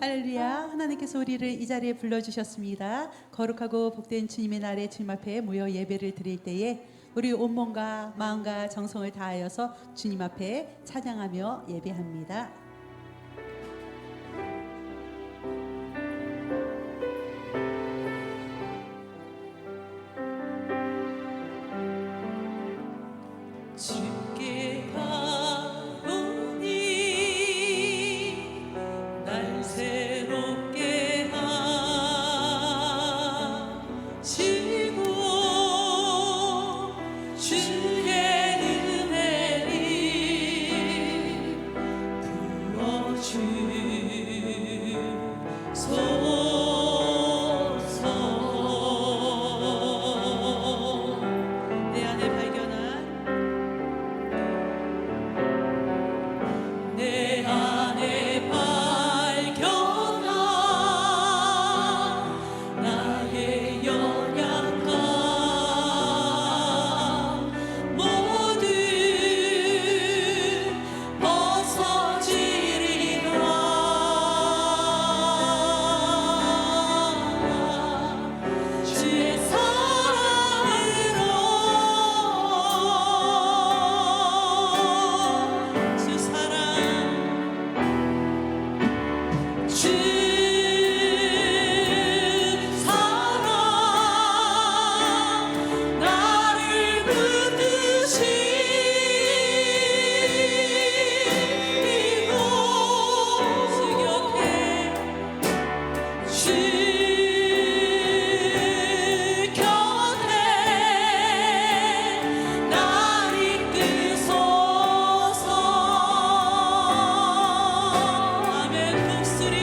할렐루야. 하나님께서 우리를 이 자리에 불러주셨습니다. 거룩하고 복된 주님의 날에 주님 앞에 모여 예배를 드릴 때에 우리 온몸과 마음과 정성을 다하여서 주님 앞에 찬양하며 예배합니다. 주께 가오니 날 새롭게 하시고 주의 은혜를 부어주소서. 내 안에 발견한 내 안에 발견한 나의 연약함 모두 벗어지리라. 주의 사랑으로 주 사랑 주 사랑 나를 붙드시고 주 곁에 주 곁에 날 이끄소서. 아멘. 목소리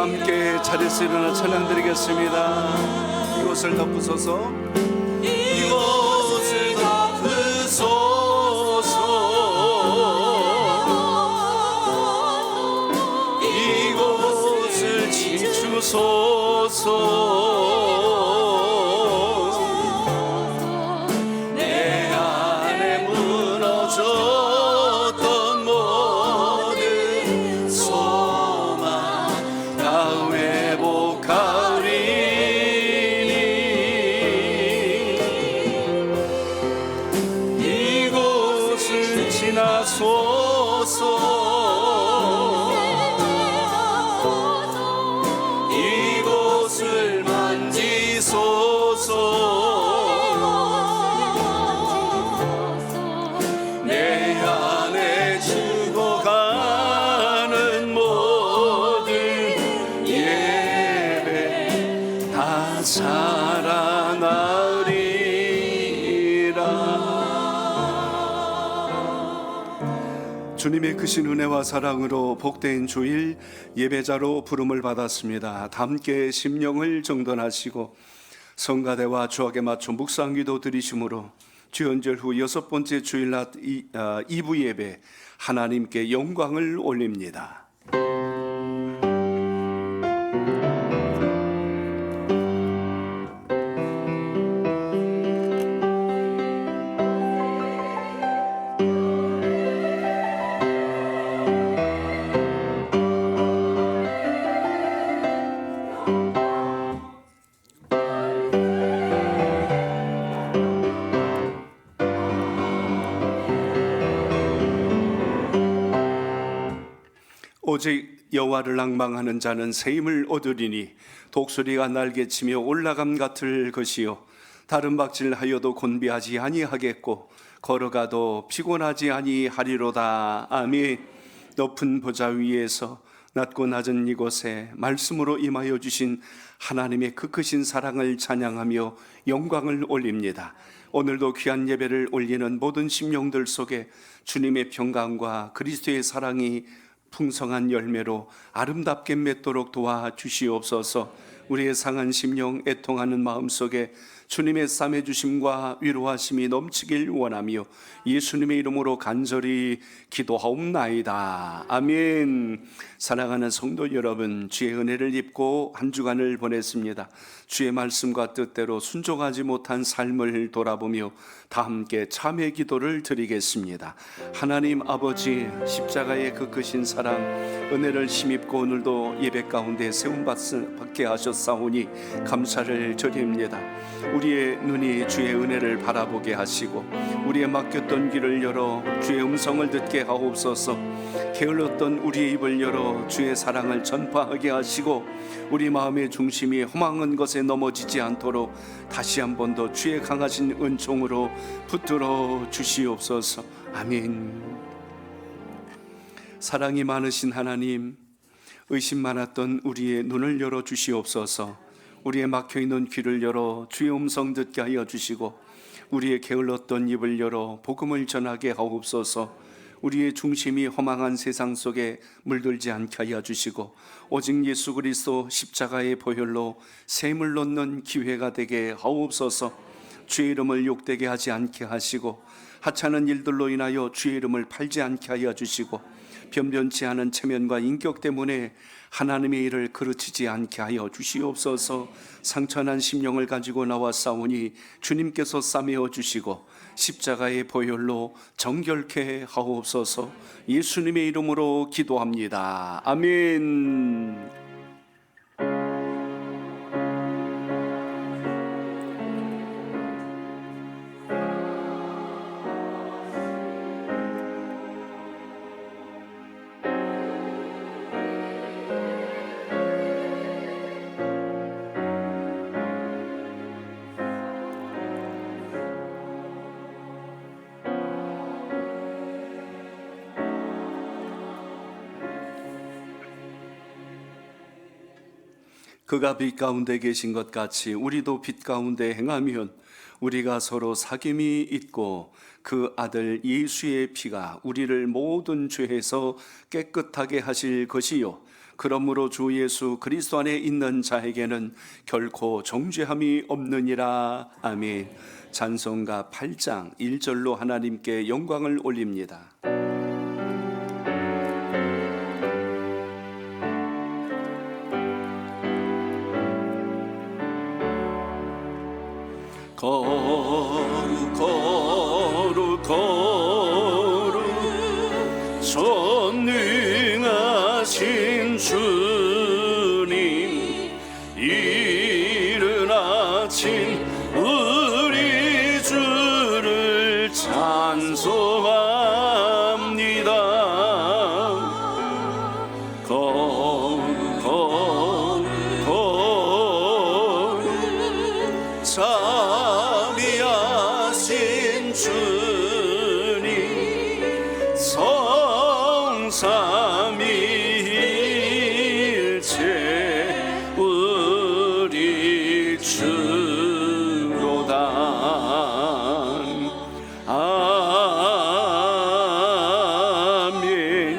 함께 자리에서 일어나 찬양 드리겠습니다. 이곳을 덮으소서. 이곳을 덮으소서. 이곳을 지주소서. 내 안에 무너졌던 모든 소망 다 회복하리니 이곳을 지나소서. 이곳을 만지소서. 내 안에 죽어가는 모든 예배 다 살아나리라. 주님의 크신 은혜와 사랑으로 복된 주일 예배자로 부름을 받았습니다. 다 함께 심령을 정돈하시고 성가대와 주악에 맞춰 묵상기도 드리심으로 주연절 후 6번째 주일낮 2부 예배 하나님께 영광을 올립니다. 오직 여호와를 낭망하는 자는 새 힘을 얻으리니 독수리가 날개치며 올라감 같을 것이요 다른 박질하여도 곤비하지 아니하겠고 걸어가도 피곤하지 아니하리로다. 아멘. 높은 보좌 위에서 낮고 낮은 이곳에 말씀으로 임하여 주신 하나님의 그 크신 사랑을 찬양하며 영광을 올립니다. 오늘도 귀한 예배를 올리는 모든 심령들 속에 주님의 평강과 그리스도의 사랑이 풍성한 열매로 아름답게 맺도록 도와주시옵소서. 우리의 상한 심령 애통하는 마음속에 주님의 쌈해 주심과 위로하심이 넘치길 원하며 예수님의 이름으로 간절히 기도하옵나이다. 아멘. 사랑하는 성도 여러분, 주의 은혜를 입고 한 주간을 보냈습니다. 주의 말씀과 뜻대로 순종하지 못한 삶을 돌아보며 다 함께 참회 기도를 드리겠습니다. 하나님 아버지, 십자가의 그 크신 사랑 은혜를 힘입고 오늘도 예배 가운데 세움받게 하셨사오니 감사를 드립니다. 우리의 눈이 주의 은혜를 바라보게 하시고 우리의 막혔던 길을 열어 주의 음성을 듣게 하옵소서. 게을렀던 우리의 입을 열어 주의 사랑을 전파하게 하시고 우리 마음의 중심이 허망한 것에 넘어지지 않도록 다시 한 번 더 주의 강하신 은총으로 붙들어 주시옵소서. 아멘. 사랑이 많으신 하나님, 의심 많았던 우리의 눈을 열어 주시옵소서. 우리의 막혀있는 귀를 열어 주의 음성 듣게 하여 주시고 우리의 게을렀던 입을 열어 복음을 전하게 하옵소서. 우리의 중심이 허망한 세상 속에 물들지 않게 하여 주시고 오직 예수 그리스도 십자가의 보혈로 샘을 놓는 기회가 되게 하옵소서. 주의 이름을 욕되게 하지 않게 하시고 하찮은 일들로 인하여 주의 이름을 팔지 않게 하여 주시고 변변치 않은 체면과 인격 때문에 하나님의 일을 그르치지 않게 하여 주시옵소서. 상처난 심령을 가지고 나왔사오니 주님께서 싸매어 주시고 십자가의 보혈로 정결케 하옵소서. 예수님의 이름으로 기도합니다. 아멘. 그가 빛 가운데 계신 것 같이 우리도 빛 가운데 행하면 우리가 서로 사귐이 있고 그 아들 예수의 피가 우리를 모든 죄에서 깨끗하게 하실 것이요 그러므로 주 예수 그리스도 안에 있는 자에게는 결코 정죄함이 없느니라. 아멘. 찬송가 8장 1절로 하나님께 영광을 올립니다. 거룩 전능하신 주님, 이른 아침 우리 주를 찬송합니다. 자비하신 주님, 성삼위일체 우리 주로다. 아멘.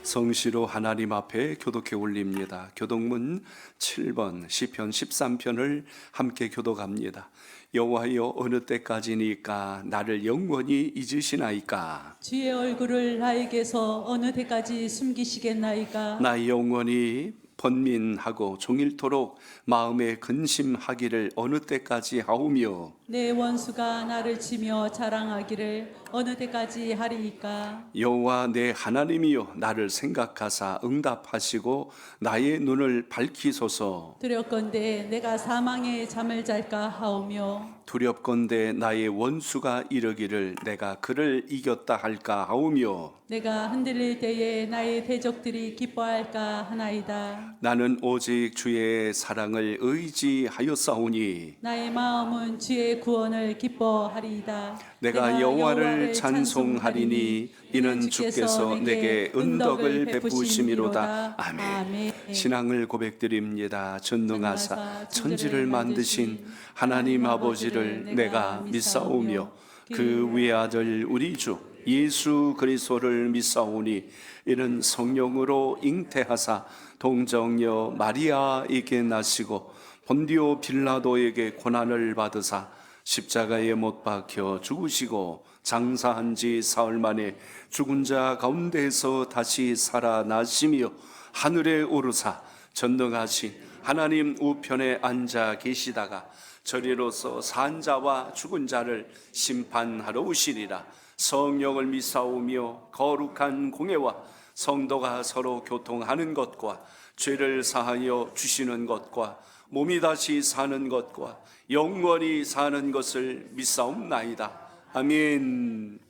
성시로 하나님 앞에 교독해 올립니다. 교독문 7번 시편 13편을 함께 교독합니다. 여호와여, 어느 때까지니까 나를 영원히 잊으시나이까? 주의 얼굴을 나에게서 어느 때까지 숨기시겠나이까? 나 영원히 번민하고 종일토록 마음에 근심하기를 어느 때까지 하오며, 내 원수가 나를 치며 자랑하기를 어느 때까지 하리이까? 여호와 내 하나님이여, 나를 생각하사 응답하시고 나의 눈을 밝히소서. 두렵건대 내가 사망의 잠을 잘까 하오며, 두렵건대 나의 원수가 이르기를 내가 그를 이겼다 할까 하오며, 내가 흔들릴 때에 나의 대적들이 기뻐할까 하나이다. 나는 오직 주의 사랑을 의지하였사오니 나의 마음은 주의 구원을 기뻐하리이다. 내가 여호와를 찬송하리니 이는 주께서 내게 은덕을 베푸심이로다. 아멘. 신앙을 고백드립니다. 전능하사 천지를 만드신 하나님 아버지를 내가 믿사오며 그 외아들 우리 주 예수 그리스도를 믿사오니 이는 성령으로 잉태하사 동정녀 마리아에게 나시고 본디오 빌라도에게 고난을 받으사 십자가에 못 박혀 죽으시고 장사한 지 사흘 만에 죽은 자 가운데서 다시 살아나시며 하늘에 오르사 전능하신 하나님 우편에 앉아 계시다가 저리로서 산 자와 죽은 자를 심판하러 오시리라. 성령을 믿사오며 거룩한 공예와 성도가 서로 교통하는 것과 죄를 사하여 주시는 것과 몸이 다시 사는 것과 영원히 사는 것을 믿사옵나이다. 아멘.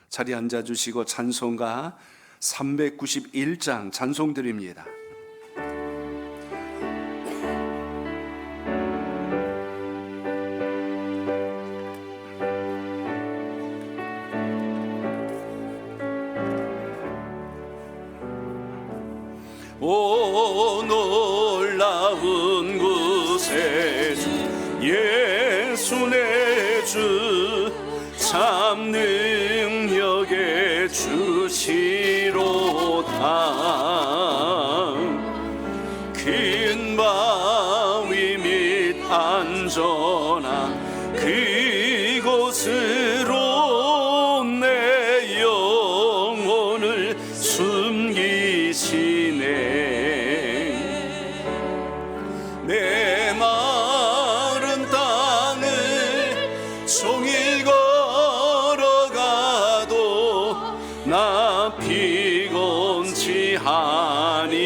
자리에 앉아주시고 찬송가 391장 찬송드립니다. 오 놀라운 구세주 예수 내 주 참 능력의 주시로다. 큰 바위 및 안전한 그곳으로 내 영혼을 숨기시네. 내 마른 땅을 종일 걸어가도 나 피곤치 아니하며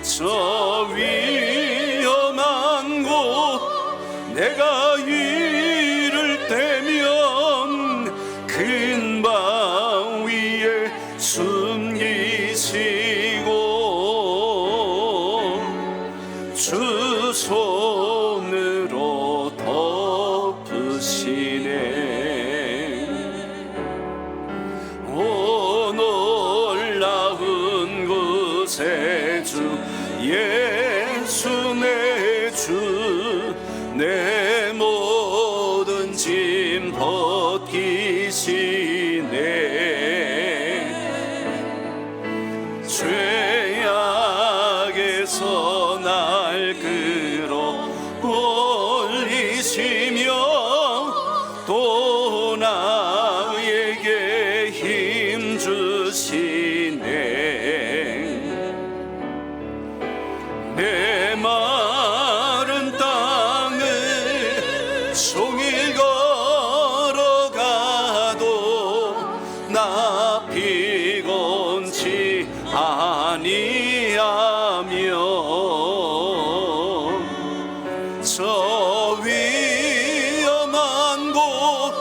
저 위험한 곳 내가 이를 때면 큰 바위에 숨기시고 주 손으로 덮으시네. 오 놀라운 구세주 예수 내 주 내 모든 짐 주셔서 날 끌어올리시며 또 나에게 힘 주시네. 내 마른 땅을 종일 걸어가도 나 피곤치 아니하며 저 위험한 곳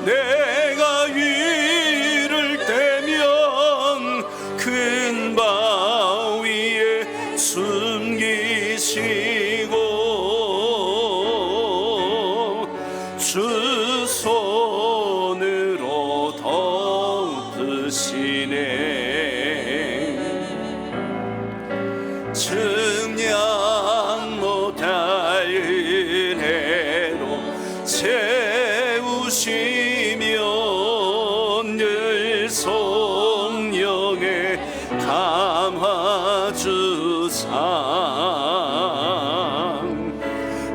내가 위를 대면 큰 바위에 숨기시고 주 손으로 덮으시네. 증량 못할 은혜로 채우시며 늘 성령에 감화주사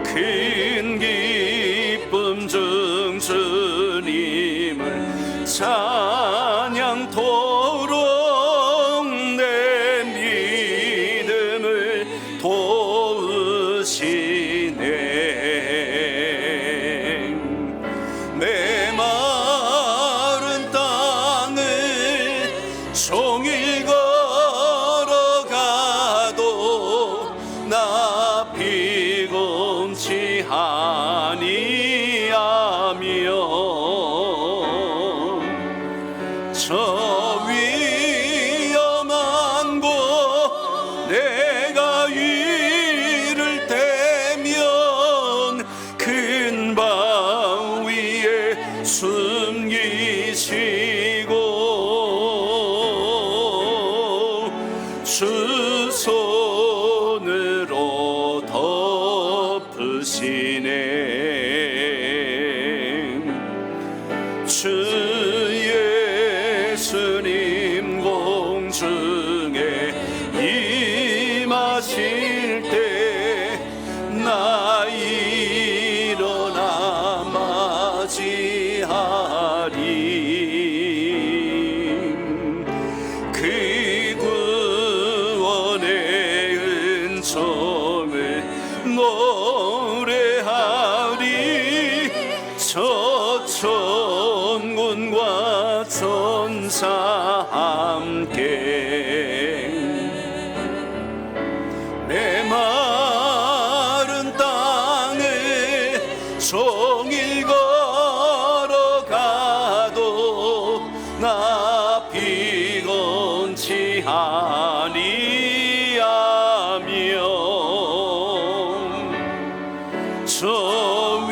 큰 기쁨 중 주님을 찬양토록 내 믿음을 도우시네. 내 마른 땅을 종일 걸어가도 나 피곤치 아니하며 저 위험한 곳 내가 위를 대면 큰 바위에 숨기시고 주 손으로 덮으시네. 주 예수님 공중에 임하실 때 나 일어나 맞이하리. 그 구원의 은총을 노래하리. 저 천군과 천사 함께 내 마른 땅을 종일 걸어가도 나 피곤치 아니하며 저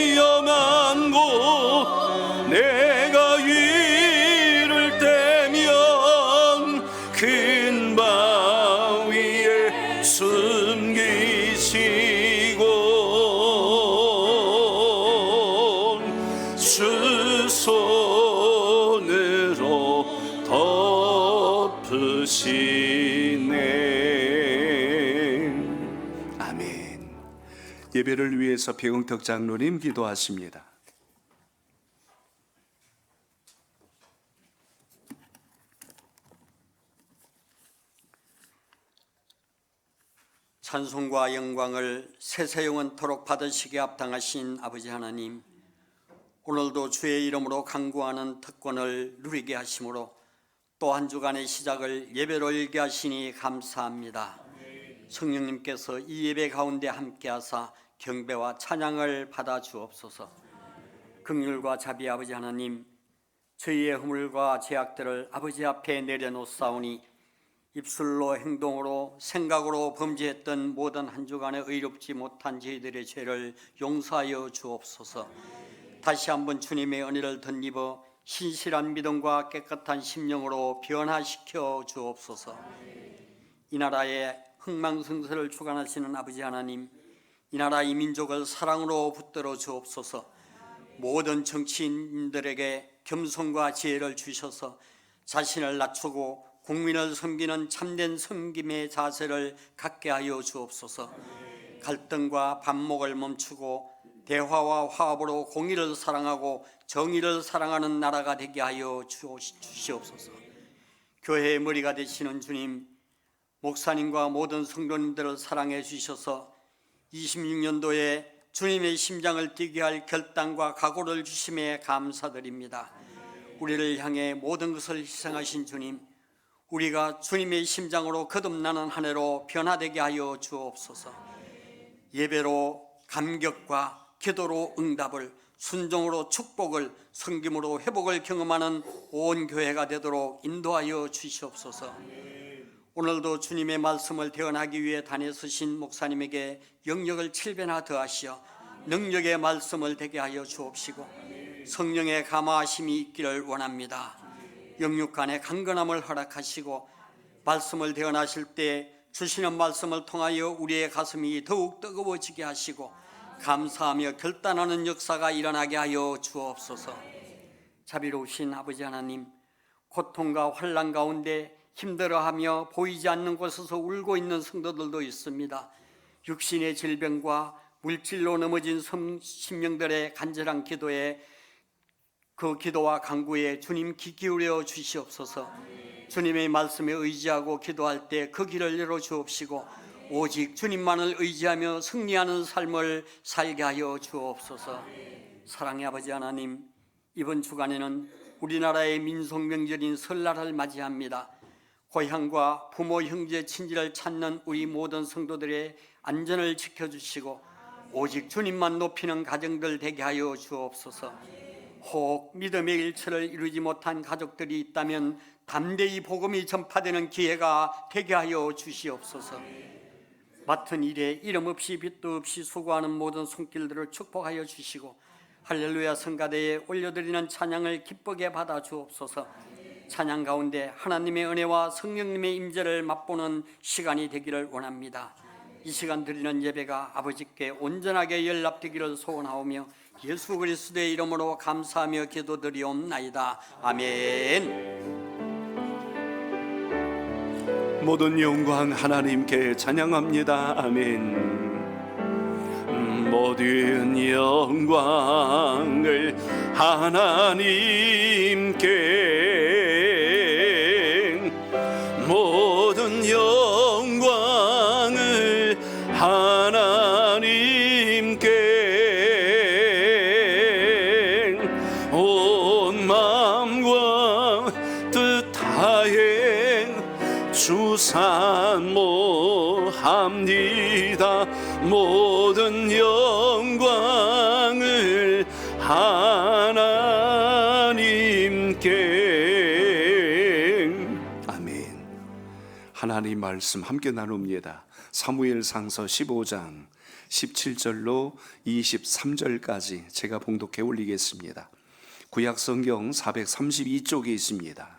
위험한 곳 내가 위를 대면 큰 바위에 숨기시고 주 손으로 덮으시네. 아멘. 예배를 위해서 배용택 장로님 기도하십니다. 찬송과 영광을 세세 영원토록 받으시게 합당하신 아버지 하나님, 오늘도 주의 이름으로 간구하는 특권을 누리게 하심으로 또 한 주간의 시작을 예배로 열게 하시니 감사합니다. 성령님께서 이 예배 가운데 함께하사 경배와 찬양을 받아 주옵소서. 긍휼과 자비 아버지 하나님, 저희의 허물과 죄악들을 아버지 앞에 내려놓사오니 입술로 행동으로 생각으로 범죄했던 모든 한 주간에 의롭지 못한 저희들의 죄를 용서하여 주옵소서. 다시 한번 주님의 은혜를 덧입어 신실한 믿음과 깨끗한 심령으로 변화시켜 주옵소서. 이 나라의 흥망성쇠를 주관하시는 아버지 하나님, 이 나라 이 민족을 사랑으로 붙들어 주옵소서. 모든 정치인들에게 겸손과 지혜를 주셔서 자신을 낮추고 국민을 섬기는 참된 섬김의 자세를 갖게 하여 주옵소서. 갈등과 반목을 멈추고 대화와 화합으로 공의를 사랑하고 정의를 사랑하는 나라가 되게 하여 주시옵소서. 교회의 머리가 되시는 주님, 목사님과 모든 성도님들을 사랑해 주셔서 26년도에 주님의 심장을 뛰게 할 결단과 각오를 주심에 감사드립니다. 우리를 향해 모든 것을 희생하신 주님, 우리가 주님의 심장으로 거듭나는 한 해로 변화되게 하여 주옵소서. 예배로 감격과 기도로 응답을, 순종으로 축복을, 섬김으로 회복을 경험하는 온 교회가 되도록 인도하여 주시옵소서. 오늘도 주님의 말씀을 대언하기 위해 단에 서신 목사님에게 영역을 7배나 더하시어 능력의 말씀을 되게 하여 주옵시고 성령의 감화하심이 있기를 원합니다. 영육간의 강건함을 허락하시고 말씀을 대언하실 때 주시는 말씀을 통하여 우리의 가슴이 더욱 뜨거워지게 하시고 감사하며 결단하는 역사가 일어나게 하여 주옵소서. 자비로우신 아버지 하나님, 고통과 환난 가운데 힘들어하며 보이지 않는 곳에서 울고 있는 성도들도 있습니다. 육신의 질병과 물질로 넘어진 심령들의 간절한 기도에, 그 기도와 간구에 주님 귀 기울여 주시옵소서. 주님의 말씀에 의지하고 기도할 때 그 길을 열어 주옵시고 오직 주님만을 의지하며 승리하는 삶을 살게 하여 주옵소서. 사랑의 아버지 하나님, 이번 주간에는 우리나라의 민속명절인 설날을 맞이합니다. 고향과 부모, 형제, 친지를 찾는 우리 모든 성도들의 안전을 지켜주시고 오직 주님만 높이는 가정들 되게 하여 주옵소서. 혹 믿음의 일처를 이루지 못한 가족들이 있다면 담대히 복음이 전파되는 기회가 되게 하여 주시옵소서. 맡은 일에 이름 없이 빚도 없이 수고하는 모든 손길들을 축복하여 주시고 할렐루야 성가대에 올려드리는 찬양을 기쁘게 받아 주옵소서. 찬양 가운데 하나님의 은혜와 성령님의 임재를 맛보는 시간이 되기를 원합니다. 이 시간 드리는 예배가 아버지께 온전하게 연락되기를 소원하오며 예수 그리스도의 이름으로 감사하며 기도드리옵나이다. 아멘. 모든 영광 하나님께 찬양합니다. 아멘. 모든 영광을 하나님께, 모든 영광을 하나님께, 온 마음과 뜻 다해 주 산모합니다. 모든 영광을 하나님께. 아멘. 하나님 말씀 함께 나눕니다. 사무엘상서 15장 17절로 23절까지 제가 봉독해 올리겠습니다. 구약성경 432쪽에 있습니다.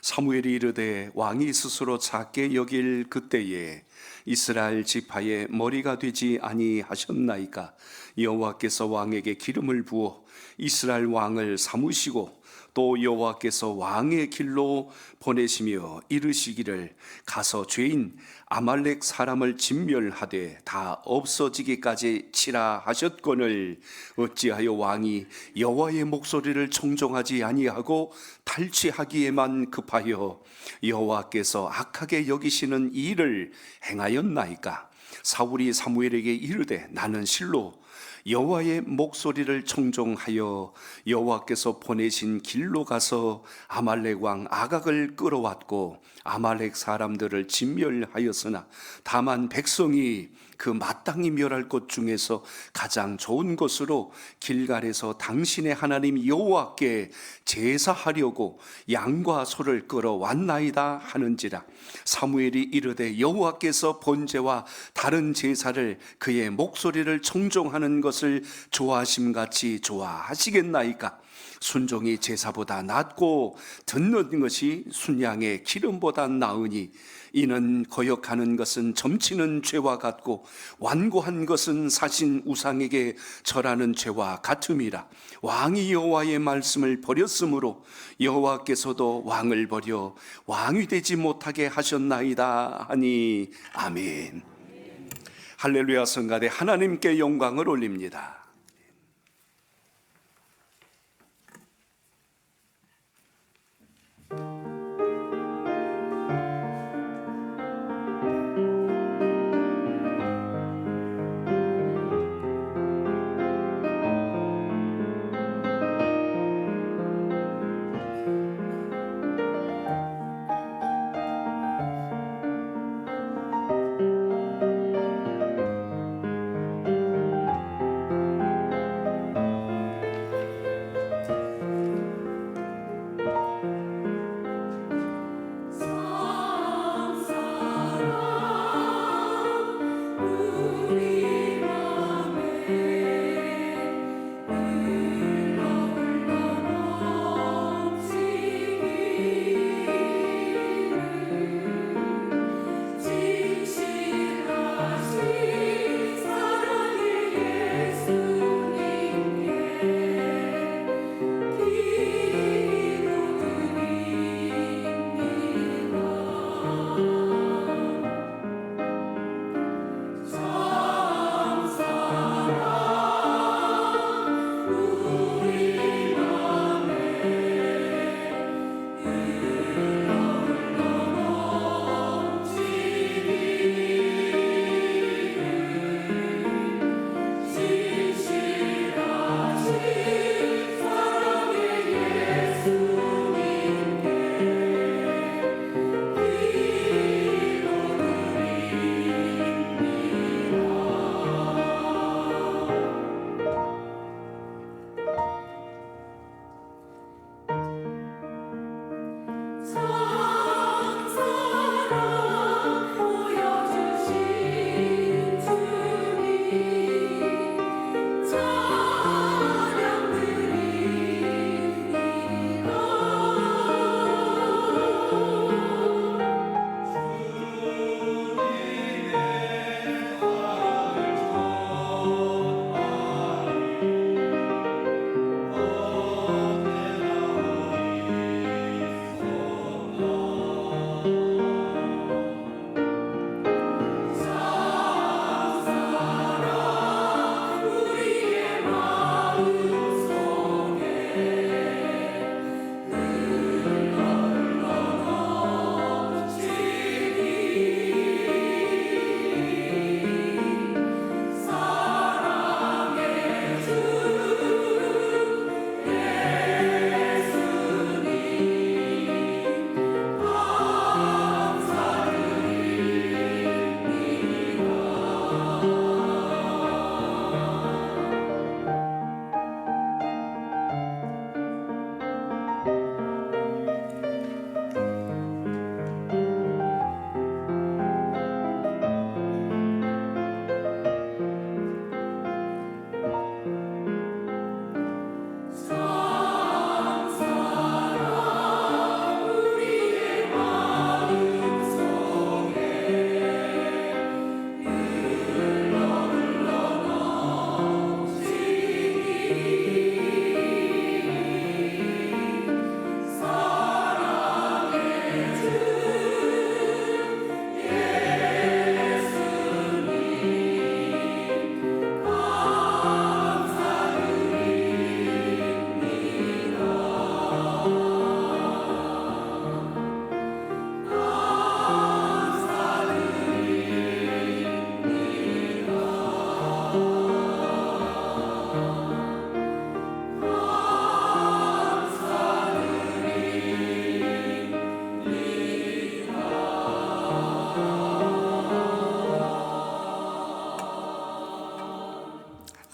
사무엘이 이르되 왕이 스스로 작게 여길 그때에 이스라엘 지파의 머리가 되지 아니하셨나이까. 여호와께서 왕에게 기름을 부어 이스라엘 왕을 삼으시고 또 여호와께서 왕의 길로 보내시며 이르시기를 가서 죄인 아말렉 사람을 진멸하되 다 없어지기까지 치라 하셨거늘 어찌하여 왕이 여호와의 목소리를 청종하지 아니하고 탈취하기에만 급하여 여호와께서 악하게 여기시는 이 일을 행하였나이까. 사울이 사무엘에게 이르되 나는 실로 여호와의 목소리를 청종하여 여호와께서 보내신 길로 가서 아말렉 왕 아각을 끌어왔고 아말렉 사람들을 진멸하였으나 다만 백성이 그 마땅히 멸할 것 중에서 가장 좋은 것으로 길갈에서 당신의 하나님 여호와께 제사하려고 양과 소를 끌어왔나이다 하는지라. 사무엘이 이르되 여호와께서 번제와 다른 제사를 그의 목소리를 청종하는 것을 좋아하심같이 좋아하시겠나이까. 순종이 제사보다 낫고 듣는 것이 순양의 기름보다 나으니 이는 거역하는 것은 점치는 죄와 같고 완고한 것은 사신 우상에게 절하는 죄와 같음이라. 왕이 여호와의 말씀을 버렸으므로 여호와께서도 왕을 버려 왕이 되지 못하게 하셨나이다 하니 아멘. 할렐루야. 성가대 하나님께 영광을 올립니다.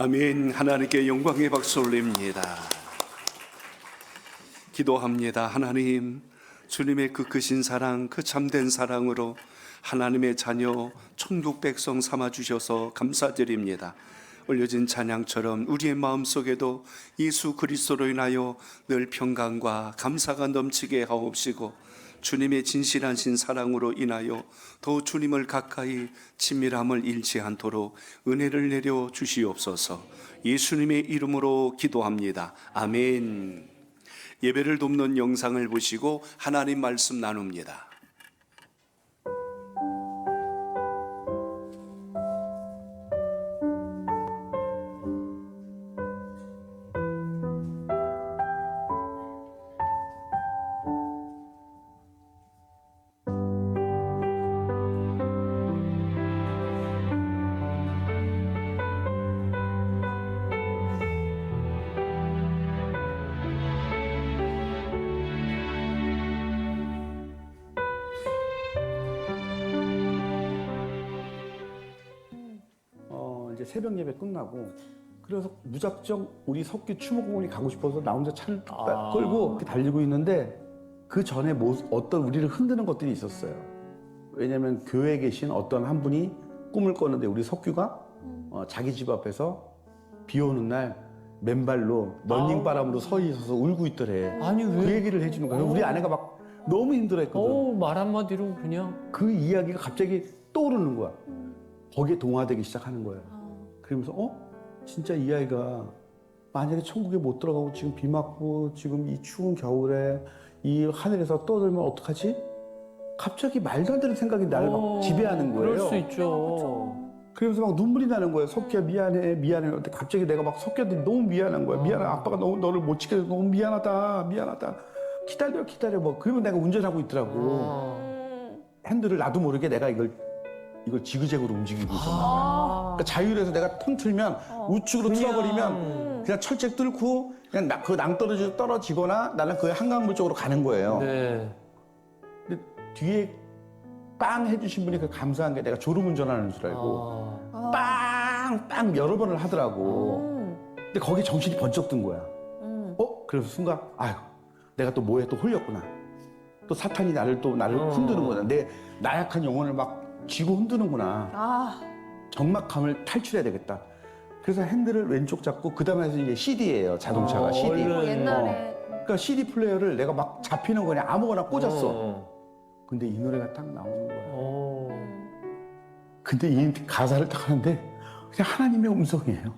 아멘. 하나님께 영광의 박수 올립니다. 기도합니다. 하나님, 주님의 그 크신 사랑, 그 참된 사랑으로 하나님의 자녀 천국 백성 삼아 주셔서 감사드립니다. 올려진 찬양처럼 우리의 마음속에도 예수 그리스도로 인하여 늘 평강과 감사가 넘치게 하옵시고 주님의 진실하신 사랑으로 인하여 더 주님을 가까이 친밀함을 잃지 않도록 은혜를 내려 주시옵소서. 예수님의 이름으로 기도합니다. 아멘. 예배를 돕는 영상을 보시고 하나님 말씀 나눕니다. 이제 새벽 예배 끝나고 그래서 무작정 우리 석규 추모공원에 가고 싶어서 나 혼자 차를 딱 끌고 이렇게 달리고 있는데 그 전에 어떤 우리를 흔드는 것들이 있었어요. 왜냐면 교회에 계신 어떤 한 분이 꿈을 꿨는데 우리 석규가 자기 집 앞에서 비 오는 날 맨발로 런닝바람으로 서 있어서 울고 있더래. 아니 그 왜? 얘기를 해주는 거예요. 우리 아내가 막 너무 힘들어했거든. 말 한마디로 그냥. 그 이야기가 갑자기 떠오르는 거야. 거기에 동화되기 시작하는 거예요. 그러면서 진짜 이 아이가 만약에 천국에 못 들어가고 지금 비 맞고 지금 이 추운 겨울에 이 하늘에서 떠들면 어떡하지? 갑자기 말도 안 되는 생각이 나를 막 지배하는 거예요. 그럴 수 있죠. 그러면서 막 눈물이 나는 거예요. 석기야 미안해 미안해. 근데 갑자기 내가 막 석기한테 너무 미안한 거야. 미안해. 아빠가 너무 너를 못 지켜서 너무 미안하다 미안하다. 기다려 뭐. 그러면 내가 운전하고 있더라고. 핸들을 나도 모르게 내가 이걸 지그재그로 움직이고 있었나. 그러니까 자율에서 내가 턴 틀면 우측으로 틀어버리면 그냥 철책 뚫고 그냥 그 낭떠러지 떨어지거나 나는 그 한강물 쪽으로 가는 거예요. 네. 근데 뒤에 빵 해주신 분이 그 감사한 게 내가 졸음운전하는 줄 알고 빵 여러 번을 하더라고. 근데 거기에 정신이 번쩍 든 거야. 그래서 순간 아유 내가 또 뭐에 또 홀렸구나. 또 사탄이 나를 흔드는구나. 내 나약한 영혼을 막 쥐고 흔드는구나. 적막함을 탈출해야 되겠다. 그래서 핸들을 왼쪽 잡고 그 다음에 이제 CD예요. 자동차가 CD. 옛날에 그러니까 CD 플레이어를 내가 막 잡히는 거냐 아무거나 꽂았어. 근데 이 노래가 딱 나오는 거야. 근데 이 가사를 딱 하는데 그냥 하나님의 음성이에요.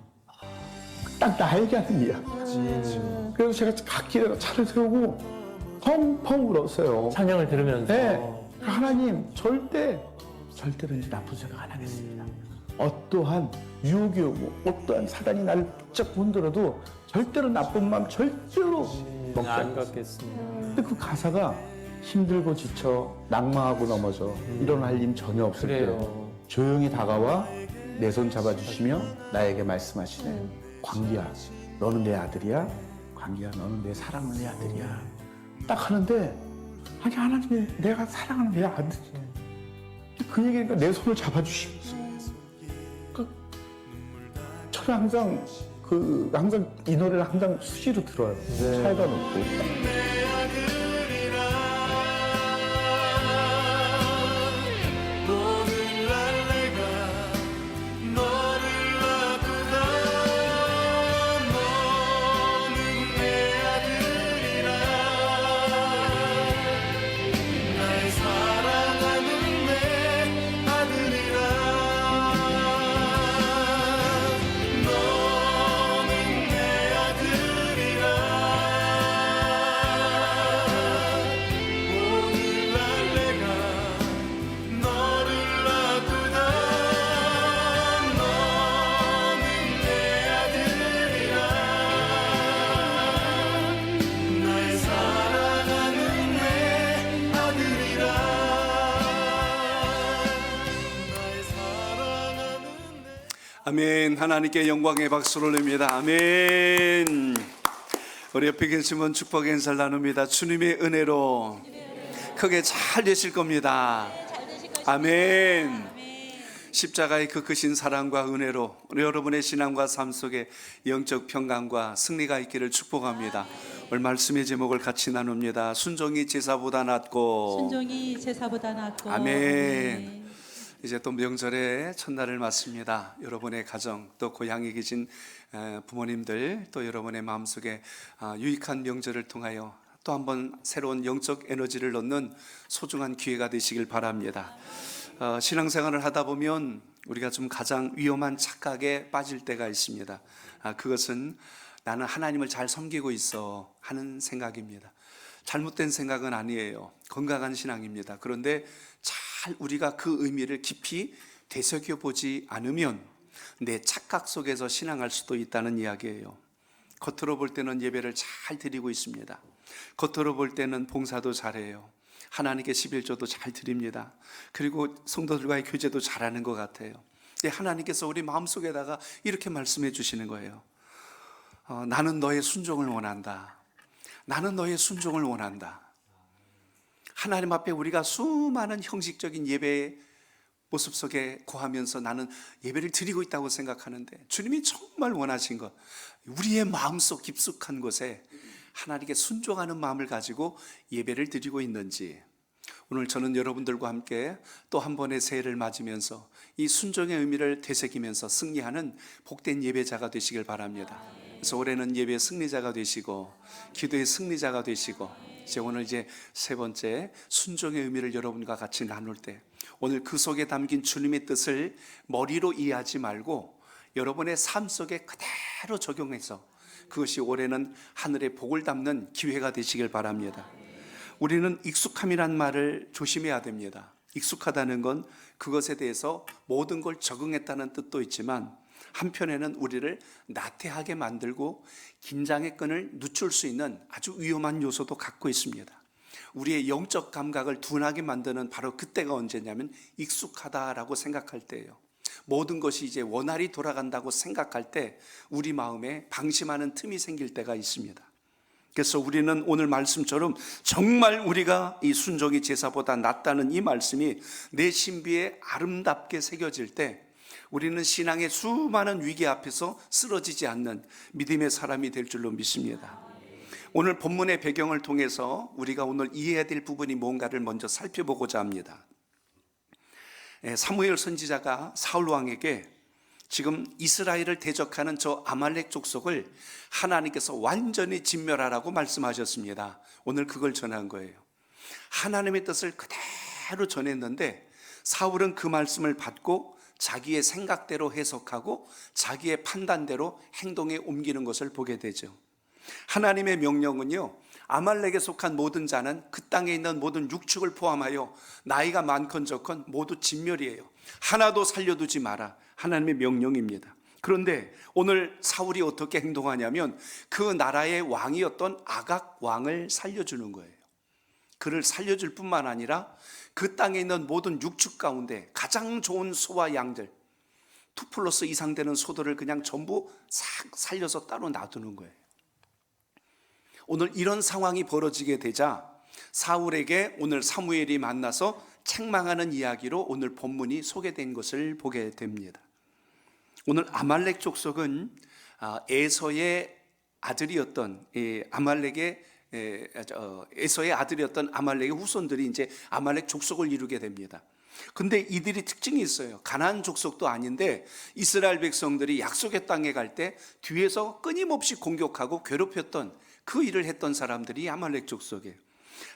딱 나에게 하는 이야기. 그래서 제가 갓길에 차를 세우고 펑펑 울었어요. 찬양을 들으면서. 네. 하나님 절대로 이제 나쁜 생각 안 하겠습니다. 어떠한 유혹이 오고 어떠한 사단이 나를 붙잡고 흔들어도 절대로 나쁜 마음 절대로 먹지 안 않겠습니다. 갖겠습니다. 근데 그 가사가 힘들고 지쳐 낙망하고 넘어져 일어날 힘 전혀 없을 때 그래요. 조용히 다가와 내 손 잡아주시며 나에게 말씀하시네. 광기야 너는 내 아들이야. 광기야 너는 내 사랑하는 내 아들이야. 딱 하는데 아니 하나님이 내가 사랑하는 내 아들이야. 그 얘기니까 내 손을 잡아주시면서 저는 항상 이 노래를 항상 수시로 들어요. 차에다 놓고. 아멘. 하나님께 영광의 박수를 올립니다. 아멘. 우리 옆에 계신 분 축복 인사를 나눕니다. 주님의 은혜로 크게 잘 되실 겁니다. 아멘. 십자가의 그 크신 사랑과 은혜로 우리 여러분의 신앙과 삶 속에 영적 평강과 승리가 있기를 축복합니다. 오늘 말씀의 제목을 같이 나눕니다. 순종이 제사보다 낫고. 순종이 제사보다 낫고. 아멘. 이제 또 명절의 첫날을 맞습니다. 여러분의 가정 또 고향에 계신 부모님들 또 여러분의 마음속에 유익한 명절을 통하여 또 한번 새로운 영적 에너지를 넣는 소중한 기회가 되시길 바랍니다. 신앙생활을 하다 보면 우리가 좀 가장 위험한 착각에 빠질 때가 있습니다. 그것은 나는 하나님을 잘 섬기고 있어 하는 생각입니다. 잘못된 생각은 아니에요. 건강한 신앙입니다. 그런데 잘 우리가 그 의미를 깊이 되새겨보지 않으면 내 착각 속에서 신앙할 수도 있다는 이야기예요. 겉으로 볼 때는 예배를 잘 드리고 있습니다. 겉으로 볼 때는 봉사도 잘해요. 하나님께 11조도 잘 드립니다. 그리고 성도들과의 교제도 잘하는 것 같아요. 근데 하나님께서 우리 마음속에다가 이렇게 말씀해 주시는 거예요. 나는 너의 순종을 원한다. 나는 너의 순종을 원한다. 하나님 앞에 우리가 수많은 형식적인 예배의 모습 속에 거하면서 나는 예배를 드리고 있다고 생각하는데 주님이 정말 원하신 것, 우리의 마음속 깊숙한 곳에 하나님께 순종하는 마음을 가지고 예배를 드리고 있는지, 오늘 저는 여러분들과 함께 또 한 번의 새해를 맞으면서 이 순종의 의미를 되새기면서 승리하는 복된 예배자가 되시길 바랍니다. 그래서 올해는 예배의 승리자가 되시고 기도의 승리자가 되시고, 오늘 이제 세 번째 순종의 의미를 여러분과 같이 나눌 때 오늘 그 속에 담긴 주님의 뜻을 머리로 이해하지 말고 여러분의 삶 속에 그대로 적용해서 그것이 올해는 하늘의 복을 담는 기회가 되시길 바랍니다. 우리는 익숙함이란 말을 조심해야 됩니다. 익숙하다는 건 그것에 대해서 모든 걸 적응했다는 뜻도 있지만 한편에는 우리를 나태하게 만들고 긴장의 끈을 늦출 수 있는 아주 위험한 요소도 갖고 있습니다. 우리의 영적 감각을 둔하게 만드는 바로 그때가 언제냐면 익숙하다라고 생각할 때예요. 모든 것이 이제 원활히 돌아간다고 생각할 때 우리 마음에 방심하는 틈이 생길 때가 있습니다. 그래서 우리는 오늘 말씀처럼 정말 우리가 이 순종이 제사보다 낫다는 이 말씀이 내 신비에 아름답게 새겨질 때 우리는 신앙의 수많은 위기 앞에서 쓰러지지 않는 믿음의 사람이 될 줄로 믿습니다. 오늘 본문의 배경을 통해서 우리가 오늘 이해해야 될 부분이 뭔가를 먼저 살펴보고자 합니다. 사무엘 선지자가 사울 왕에게 지금 이스라엘을 대적하는 저 아말렉 족속을 하나님께서 완전히 진멸하라고 말씀하셨습니다. 오늘 그걸 전한 거예요. 하나님의 뜻을 그대로 전했는데 사울은 그 말씀을 받고 자기의 생각대로 해석하고 자기의 판단대로 행동에 옮기는 것을 보게 되죠. 하나님의 명령은요, 아말렉에 속한 모든 자는 그 땅에 있는 모든 육축을 포함하여 나이가 많건 적건 모두 진멸이에요. 하나도 살려두지 마라. 하나님의 명령입니다. 그런데 오늘 사울이 어떻게 행동하냐면 그 나라의 왕이었던 아각 왕을 살려주는 거예요. 그를 살려줄 뿐만 아니라 그 땅에 있는 모든 육축 가운데 가장 좋은 소와 양들 2+ 이상 되는 소들을 그냥 전부 싹 살려서 따로 놔두는 거예요. 오늘 이런 상황이 벌어지게 되자 사울에게 오늘 사무엘이 만나서 책망하는 이야기로 오늘 본문이 소개된 것을 보게 됩니다. 오늘 아말렉 족속은 에서의 아들이었던 에서의 아들이었던 아말렉의 후손들이 이제 아말렉 족속을 이루게 됩니다. 근데 이들이 특징이 있어요. 가나안 족속도 아닌데 이스라엘 백성들이 약속의 땅에 갈 때 뒤에서 끊임없이 공격하고 괴롭혔던 그 일을 했던 사람들이 아말렉 족속이에요.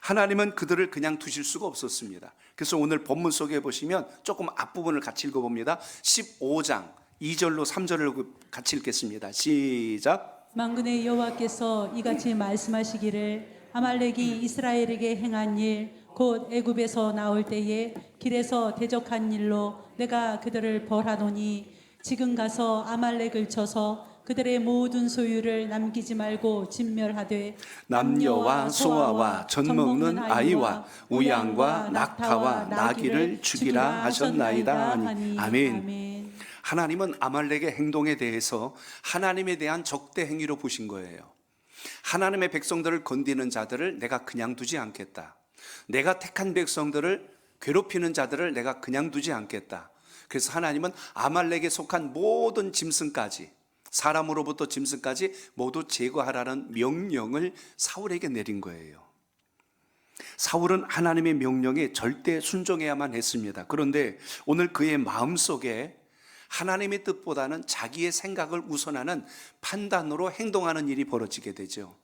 하나님은 그들을 그냥 두실 수가 없었습니다. 그래서 오늘 본문 속에 보시면 조금 앞부분을 같이 읽어봅니다. 15장 2절로 3절을 같이 읽겠습니다. 시작. 만군의 여호와께서 이같이 말씀하시기를 아말렉이 이스라엘에게 행한 일 곧 애굽에서 나올 때에 길에서 대적한 일로 내가 그들을 벌하노니 지금 가서 아말렉을 쳐서 그들의 모든 소유를 남기지 말고 진멸하되 남녀와 소아와 젖 먹는 아이와 우양과 낙타와 나귀를 죽이라 하셨나이다 하니. 아멘. 하나님은 아말렉의 행동에 대해서 하나님에 대한 적대 행위로 보신 거예요. 하나님의 백성들을 건드리는 자들을 내가 그냥 두지 않겠다. 내가 택한 백성들을 괴롭히는 자들을 내가 그냥 두지 않겠다. 그래서 하나님은 아말렉에 속한 모든 짐승까지, 사람으로부터 짐승까지 모두 제거하라는 명령을 사울에게 내린 거예요. 사울은 하나님의 명령에 절대 순종해야만 했습니다. 그런데 오늘 그의 마음속에 하나님의 뜻보다는 자기의 생각을 우선하는 판단으로 행동하는 일이 벌어지게 되죠.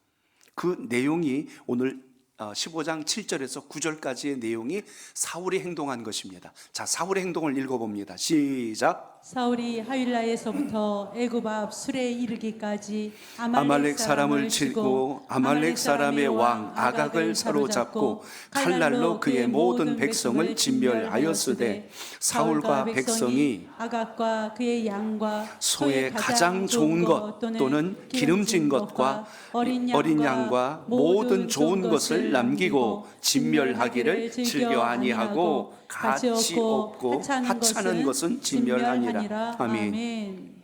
그 내용이 오늘 15장 7절에서 9절까지의 내용이 사울이 행동한 것입니다. 자, 사울의 행동을 읽어봅니다. 시작. 사울이 하윌라에서부터 애굽 앞 술에 이르기까지 아말렉 사람을 치고 아말렉 사람의 왕 아각을 사로잡고 칼날로 그의 모든 백성을 진멸하였으되 사울과 백성이 아각과 그의 양과 소의 가장 좋은 것 또는 기름진 것과 어린 양과 모든 좋은 것을 남기고 진멸하기를 즐겨 아니하고 가치 없고 하찮은 것은 진멸하니라. 아멘.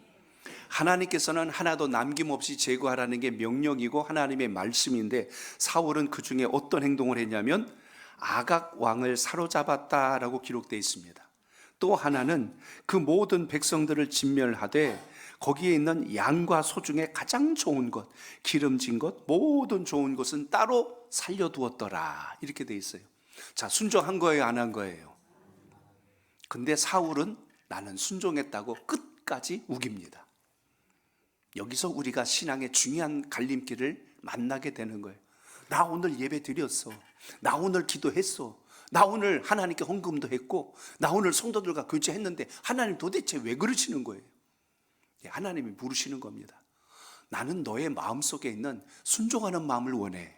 하나님께서는 하나도 남김없이 제거하라는 게 명령이고 하나님의 말씀인데 사울은 그 중에 어떤 행동을 했냐면 아각 왕을 사로잡았다라고 기록되어 있습니다. 또 하나는 그 모든 백성들을 진멸하되 거기에 있는 양과 소 중에 가장 좋은 것, 기름진 것, 모든 좋은 것은 따로 살려두었더라. 이렇게 돼 있어요. 자, 순종한 거예요, 안 한 거예요? 근데 사울은 나는 순종했다고 끝까지 우깁니다. 여기서 우리가 신앙의 중요한 갈림길을 만나게 되는 거예요. 나 오늘 예배 드렸어. 나 오늘 기도했어. 나 오늘 하나님께 헌금도 했고, 나 오늘 성도들과 교제했는데 하나님 도대체 왜 그러시는 거예요? 하나님이 물으시는 겁니다. 나는 너의 마음속에 있는 순종하는 마음을 원해.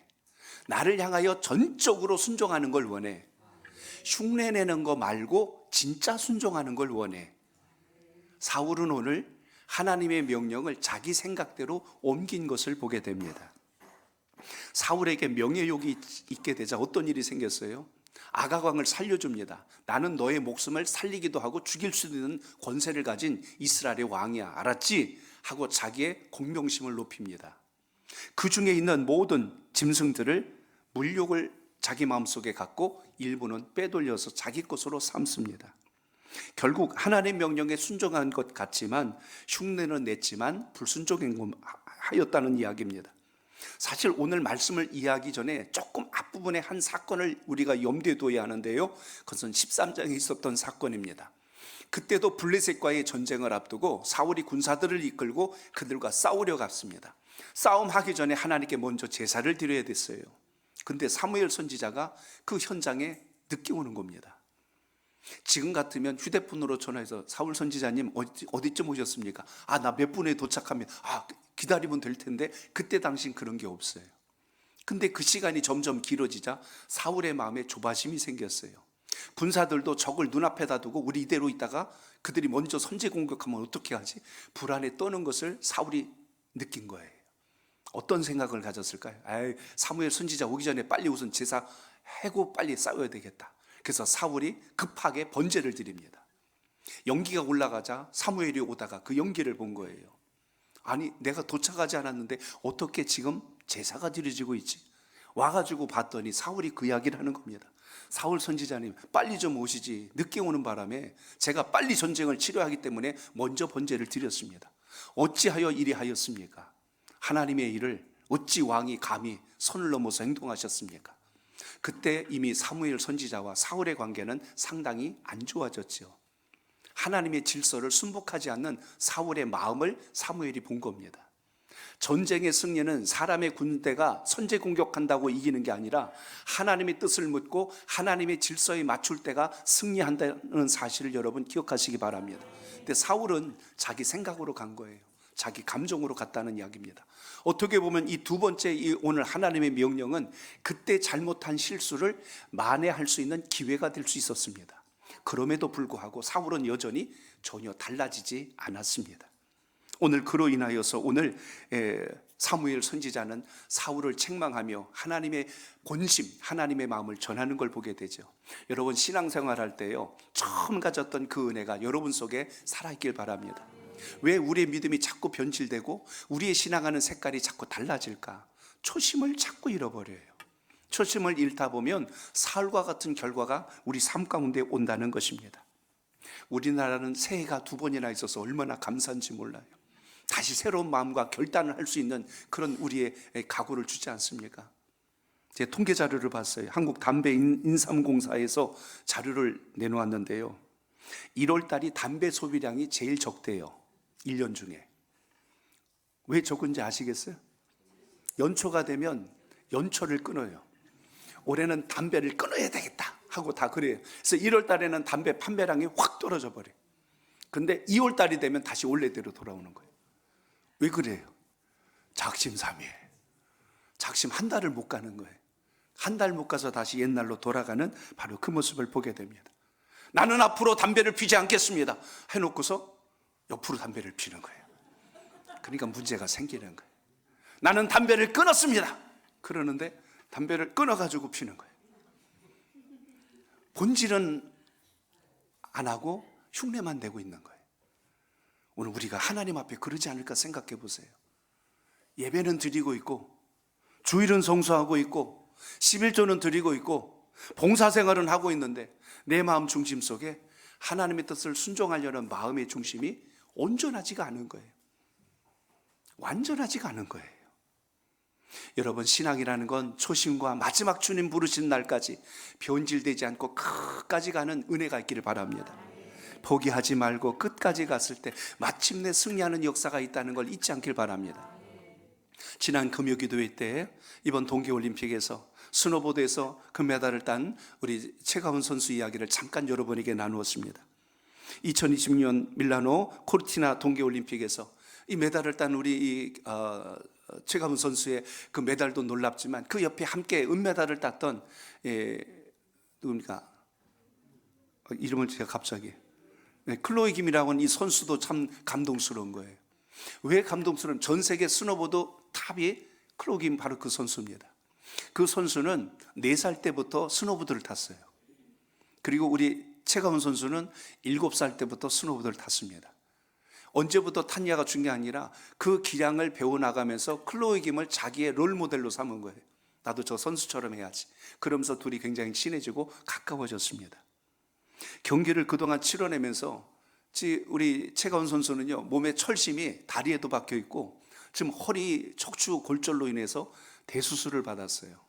나를 향하여 전적으로 순종하는 걸 원해. 흉내내는 거 말고 진짜 순종하는 걸 원해. 사울은 오늘 하나님의 명령을 자기 생각대로 옮긴 것을 보게 됩니다. 사울에게 명예욕이 있게 되자 어떤 일이 생겼어요? 아각왕을 살려줍니다. 나는 너의 목숨을 살리기도 하고 죽일 수 있는 권세를 가진 이스라엘의 왕이야. 알았지? 하고 자기의 공명심을 높입니다. 그 중에 있는 모든 짐승들을 물욕을 자기 마음속에 갖고 일부는 빼돌려서 자기 것으로 삼습니다. 결국 하나님의 명령에 순종한 것 같지만 흉내는 냈지만 불순종하였다는 이야기입니다. 사실 오늘 말씀을 이해하기 전에 조금 앞부분의 한 사건을 우리가 염두에 둬야 하는데요. 그것은 13장에 있었던 사건입니다. 그때도 블레셋과의 전쟁을 앞두고 사울이 군사들을 이끌고 그들과 싸우려 갔습니다. 싸움하기 전에 하나님께 먼저 제사를 드려야 됐어요. 근데 사무엘 선지자가 그 현장에 늦게 오는 겁니다. 지금 같으면 휴대폰으로 전화해서 사울 선지자님 어디쯤 오셨습니까? 아, 나 몇 분에 도착하면 기다리면 될 텐데 그때 당신 그런 게 없어요. 근데 그 시간이 점점 길어지자 사울의 마음에 조바심이 생겼어요. 군사들도 적을 눈앞에다 두고 우리 이대로 있다가 그들이 먼저 선제 공격하면 어떻게 하지? 불안에 떠는 것을 사울이 느낀 거예요. 어떤 생각을 가졌을까요? 사무엘 선지자 오기 전에 빨리 우선 제사 해고 빨리 싸워야 되겠다. 그래서 사울이 급하게 번제를 드립니다. 연기가 올라가자 사무엘이 오다가 그 연기를 본 거예요. 아니, 내가 도착하지 않았는데 어떻게 지금 제사가 드려지고 있지? 와가지고 봤더니 사울이 그 이야기를 하는 겁니다. 사울 선지자님, 빨리 좀 오시지. 늦게 오는 바람에 제가 빨리 전쟁을 치료하기 때문에 먼저 번제를 드렸습니다. 어찌하여 이리 하였습니까? 하나님의 일을 어찌 왕이 감히 선을 넘어서 행동하셨습니까? 그때 이미 사무엘 선지자와 사울의 관계는 상당히 안 좋아졌죠. 하나님의 질서를 순복하지 않는 사울의 마음을 사무엘이 본 겁니다. 전쟁의 승리는 사람의 군대가 선제 공격한다고 이기는 게 아니라 하나님의 뜻을 묻고 하나님의 질서에 맞출 때가 승리한다는 사실을 여러분 기억하시기 바랍니다. 근데 사울은 자기 생각으로 간 거예요. 자기 감정으로 갔다는 이야기입니다. 어떻게 보면 이 두 번째 오늘 하나님의 명령은 그때 잘못한 실수를 만회할 수 있는 기회가 될 수 있었습니다. 그럼에도 불구하고 사울은 여전히 전혀 달라지지 않았습니다. 오늘 그로 인하여서 오늘 사무엘 선지자는 사울을 책망하며 하나님의 본심, 하나님의 마음을 전하는 걸 보게 되죠. 여러분 신앙생활 할 때요, 처음 가졌던 그 은혜가 여러분 속에 살아있길 바랍니다. 왜 우리의 믿음이 자꾸 변질되고 우리의 신앙하는 색깔이 자꾸 달라질까? 초심을 자꾸 잃어버려요. 초심을 잃다 보면 사울과 같은 결과가 우리 삶 가운데 온다는 것입니다. 우리나라는 새해가 2번이나 있어서 얼마나 감사한지 몰라요. 다시 새로운 마음과 결단을 할 수 있는 그런 우리의 각오를 주지 않습니까? 제 통계 자료를 봤어요. 한국 담배 인삼공사에서 자료를 내놓았는데요. 1월 달이 담배 소비량이 제일 적대요. 1년 중에. 왜 적은지 아시겠어요? 연초가 되면 연초를 끊어요. 올해는 담배를 끊어야 되겠다 하고 다 그래요. 그래서 1월 달에는 담배 판매량이 확 떨어져 버려요. 근데 2월 달이 되면 다시 원래대로 돌아오는 거예요. 왜 그래요? 작심삼일. 작심 한 달을 못 가는 거예요. 한 달 못 가서 다시 옛날로 돌아가는 바로 그 모습을 보게 됩니다. 나는 앞으로 담배를 피지 않겠습니다 해놓고서 옆으로 담배를 피는 거예요. 그러니까 문제가 생기는 거예요. 나는 담배를 끊었습니다 그러는데 담배를 끊어가지고 피는 거예요. 본질은 안 하고 흉내만 내고 있는 거예요. 오늘 우리가 하나님 앞에 그러지 않을까 생각해 보세요. 예배는 드리고 있고 주일은 성수하고 있고 11조는 드리고 있고 봉사생활은 하고 있는데 내 마음 중심 속에 하나님의 뜻을 순종하려는 마음의 중심이 온전하지가 않은 거예요. 완전하지가 않은 거예요. 여러분, 신앙이라는 건 초심과 마지막 주님 부르신 날까지 변질되지 않고 끝까지 가는 은혜가 있기를 바랍니다. 포기하지 말고 끝까지 갔을 때 마침내 승리하는 역사가 있다는 걸 잊지 않길 바랍니다. 지난 금요기도회 때 이번 동계올림픽에서 스노보드에서 금메달을 딴 우리 최가훈 선수 이야기를 잠깐 여러분에게 나누었습니다. 2020년 밀라노 코르티나 동계올림픽에서 이 메달을 딴 우리 최가훈 선수의 그 메달도 놀랍지만 그 옆에 함께 은메달을 땄던 누굽니까? 이름을 제가 갑자기 클로이 김이라고 하는 이 선수도 참 감동스러운 거예요. 왜 감동스러운? 전 세계 스노보드 탑이 클로이 김 바로 그 선수입니다. 그 선수는 4살 때부터 스노보드를 탔어요. 그리고 우리 최가훈 선수는 7살 때부터 스노보드를 탔습니다. 언제부터 탔냐가 중요한 게 아니라 그 기량을 배워나가면서 클로이 김을 자기의 롤모델로 삼은 거예요. 나도 저 선수처럼 해야지. 그러면서 둘이 굉장히 친해지고 가까워졌습니다. 경기를 그동안 치러내면서 우리 최가훈 선수는요, 몸에 철심이 다리에도 박혀 있고 지금 허리 척추 골절로 인해서 대수술을 받았어요.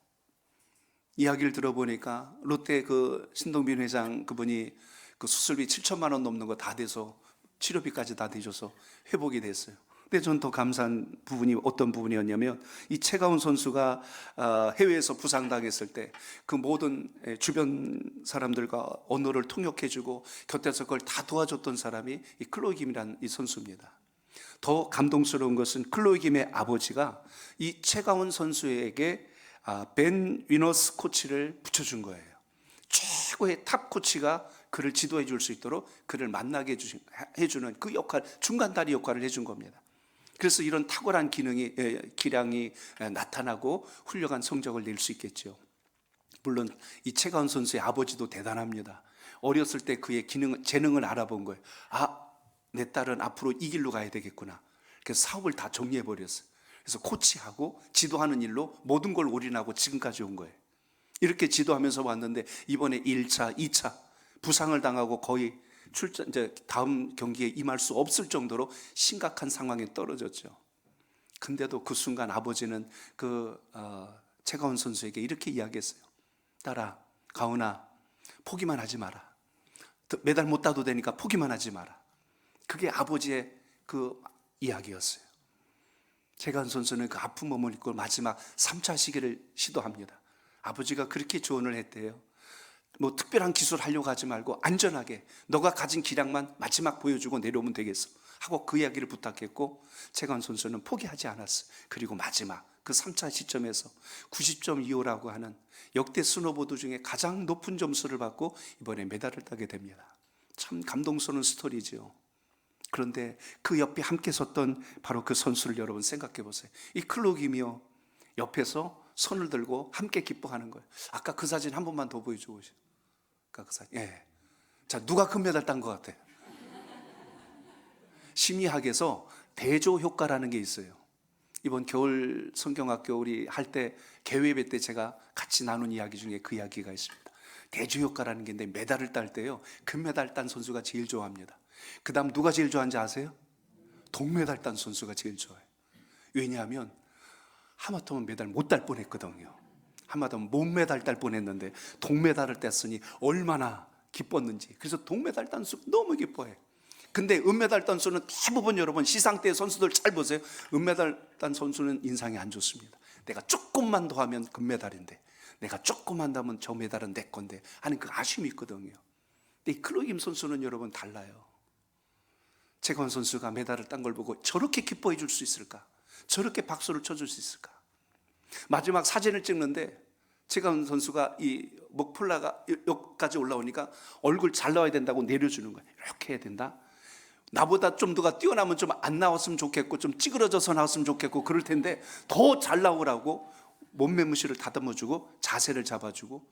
이야기를 들어보니까 롯데 그 신동빈 회장 그분이 그 수술비 7천만 원 넘는 거 다 돼서 치료비까지 다 대줘서 회복이 됐어요. 근데 저는 더 감사한 부분이 어떤 부분이었냐면 이 최가훈 선수가 해외에서 부상당했을 때 그 모든 주변 사람들과 언어를 통역해주고 곁에서 그걸 다 도와줬던 사람이 이 클로이 김이라는 이 선수입니다. 더 감동스러운 것은 클로이 김의 아버지가 이 최가훈 선수에게 벤 위너스 코치를 붙여준 거예요. 최고의 탑 코치가 그를 지도해 줄 수 있도록 그를 만나게 해주는 그 역할, 중간다리 역할을 해준 겁니다. 그래서 이런 탁월한 기량이 나타나고 훌륭한 성적을 낼 수 있겠죠. 물론 이 최가훈 선수의 아버지도 대단합니다. 어렸을 때 그의 재능을 알아본 거예요. 내 딸은 앞으로 이 길로 가야 되겠구나. 그래서 사업을 다 정리해 버렸어요. 그래서 코치하고 지도하는 일로 모든 걸 올인하고 지금까지 온 거예요. 이렇게 지도하면서 왔는데 이번에 1차, 2차 부상을 당하고 거의 이제 다음 경기에 임할 수 없을 정도로 심각한 상황에 떨어졌죠. 근데도 그 순간 아버지는 최가훈 선수에게 이렇게 이야기했어요. 딸아, 가훈아, 포기만 하지 마라. 메달 못 따도 되니까 포기만 하지 마라. 그게 아버지의 그 이야기였어요. 최가훈 선수는 그 아픈 몸을 입고 마지막 3차 시기를 시도합니다. 아버지가 그렇게 조언을 했대요. 뭐 특별한 기술 하려고 하지 말고 안전하게 너가 가진 기량만 마지막 보여주고 내려오면 되겠어 하고 그 이야기를 부탁했고 최가훈 선수는 포기하지 않았어요. 그리고 마지막 그 3차 시점에서 90.25라고 하는 역대 스노보드 중에 가장 높은 점수를 받고 이번에 메달을 따게 됩니다. 참 감동스러운 스토리죠. 그런데 그 옆에 함께 섰던 바로 그 선수를 여러분 생각해 보세요. 이 클로이 김이요, 옆에서 손을 들고 함께 기뻐하는 거예요. 아까 그 사진 한 번만 더 보여줘 보시죠. 아까 그 사진. 예. 자, 누가 금메달 딴 것 같아? 심리학에서 대조 효과라는 게 있어요. 이번 겨울 성경학교 우리 할 때 개회배 때 제가 같이 나눈 이야기 중에 그 이야기가 있습니다. 대조 효과라는 게 있는데 메달을 딸 때요, 금메달 딴 선수가 제일 좋아합니다. 그 다음 누가 제일 좋아하는지 아세요? 동메달 딴 선수가 제일 좋아해요. 왜냐하면 하마터면 메달 못 딸 뻔했거든요. 한마디로 못메달 딸 뻔했는데 동메달을 땄으니 얼마나 기뻤는지. 그래서 동메달 딴 수 너무 기뻐해. 근데 은메달 딴 선수는 대부분 여러분 시상대 선수들 잘 보세요. 은메달 딴 선수는 인상이 안 좋습니다. 내가 조금만 더 하면 금메달인데, 내가 조금만 더 하면 저 메달은 내 건데 하는 그 아쉬움이 있거든요. 근데 클로임 선수는 여러분 달라요. 최건 선수가 메달을 딴 걸 보고 저렇게 기뻐해 줄 수 있을까? 저렇게 박수를 쳐줄 수 있을까? 마지막 사진을 찍는데 최건 선수가 이 목폴라가 여기까지 올라오니까 얼굴 잘 나와야 된다고 내려주는 거예요. 이렇게 해야 된다. 나보다 좀 누가 뛰어나면 좀 안 나왔으면 좋겠고 좀 찌그러져서 나왔으면 좋겠고 그럴 텐데 더 잘 나오라고 몸매 무시를 다듬어주고 자세를 잡아주고,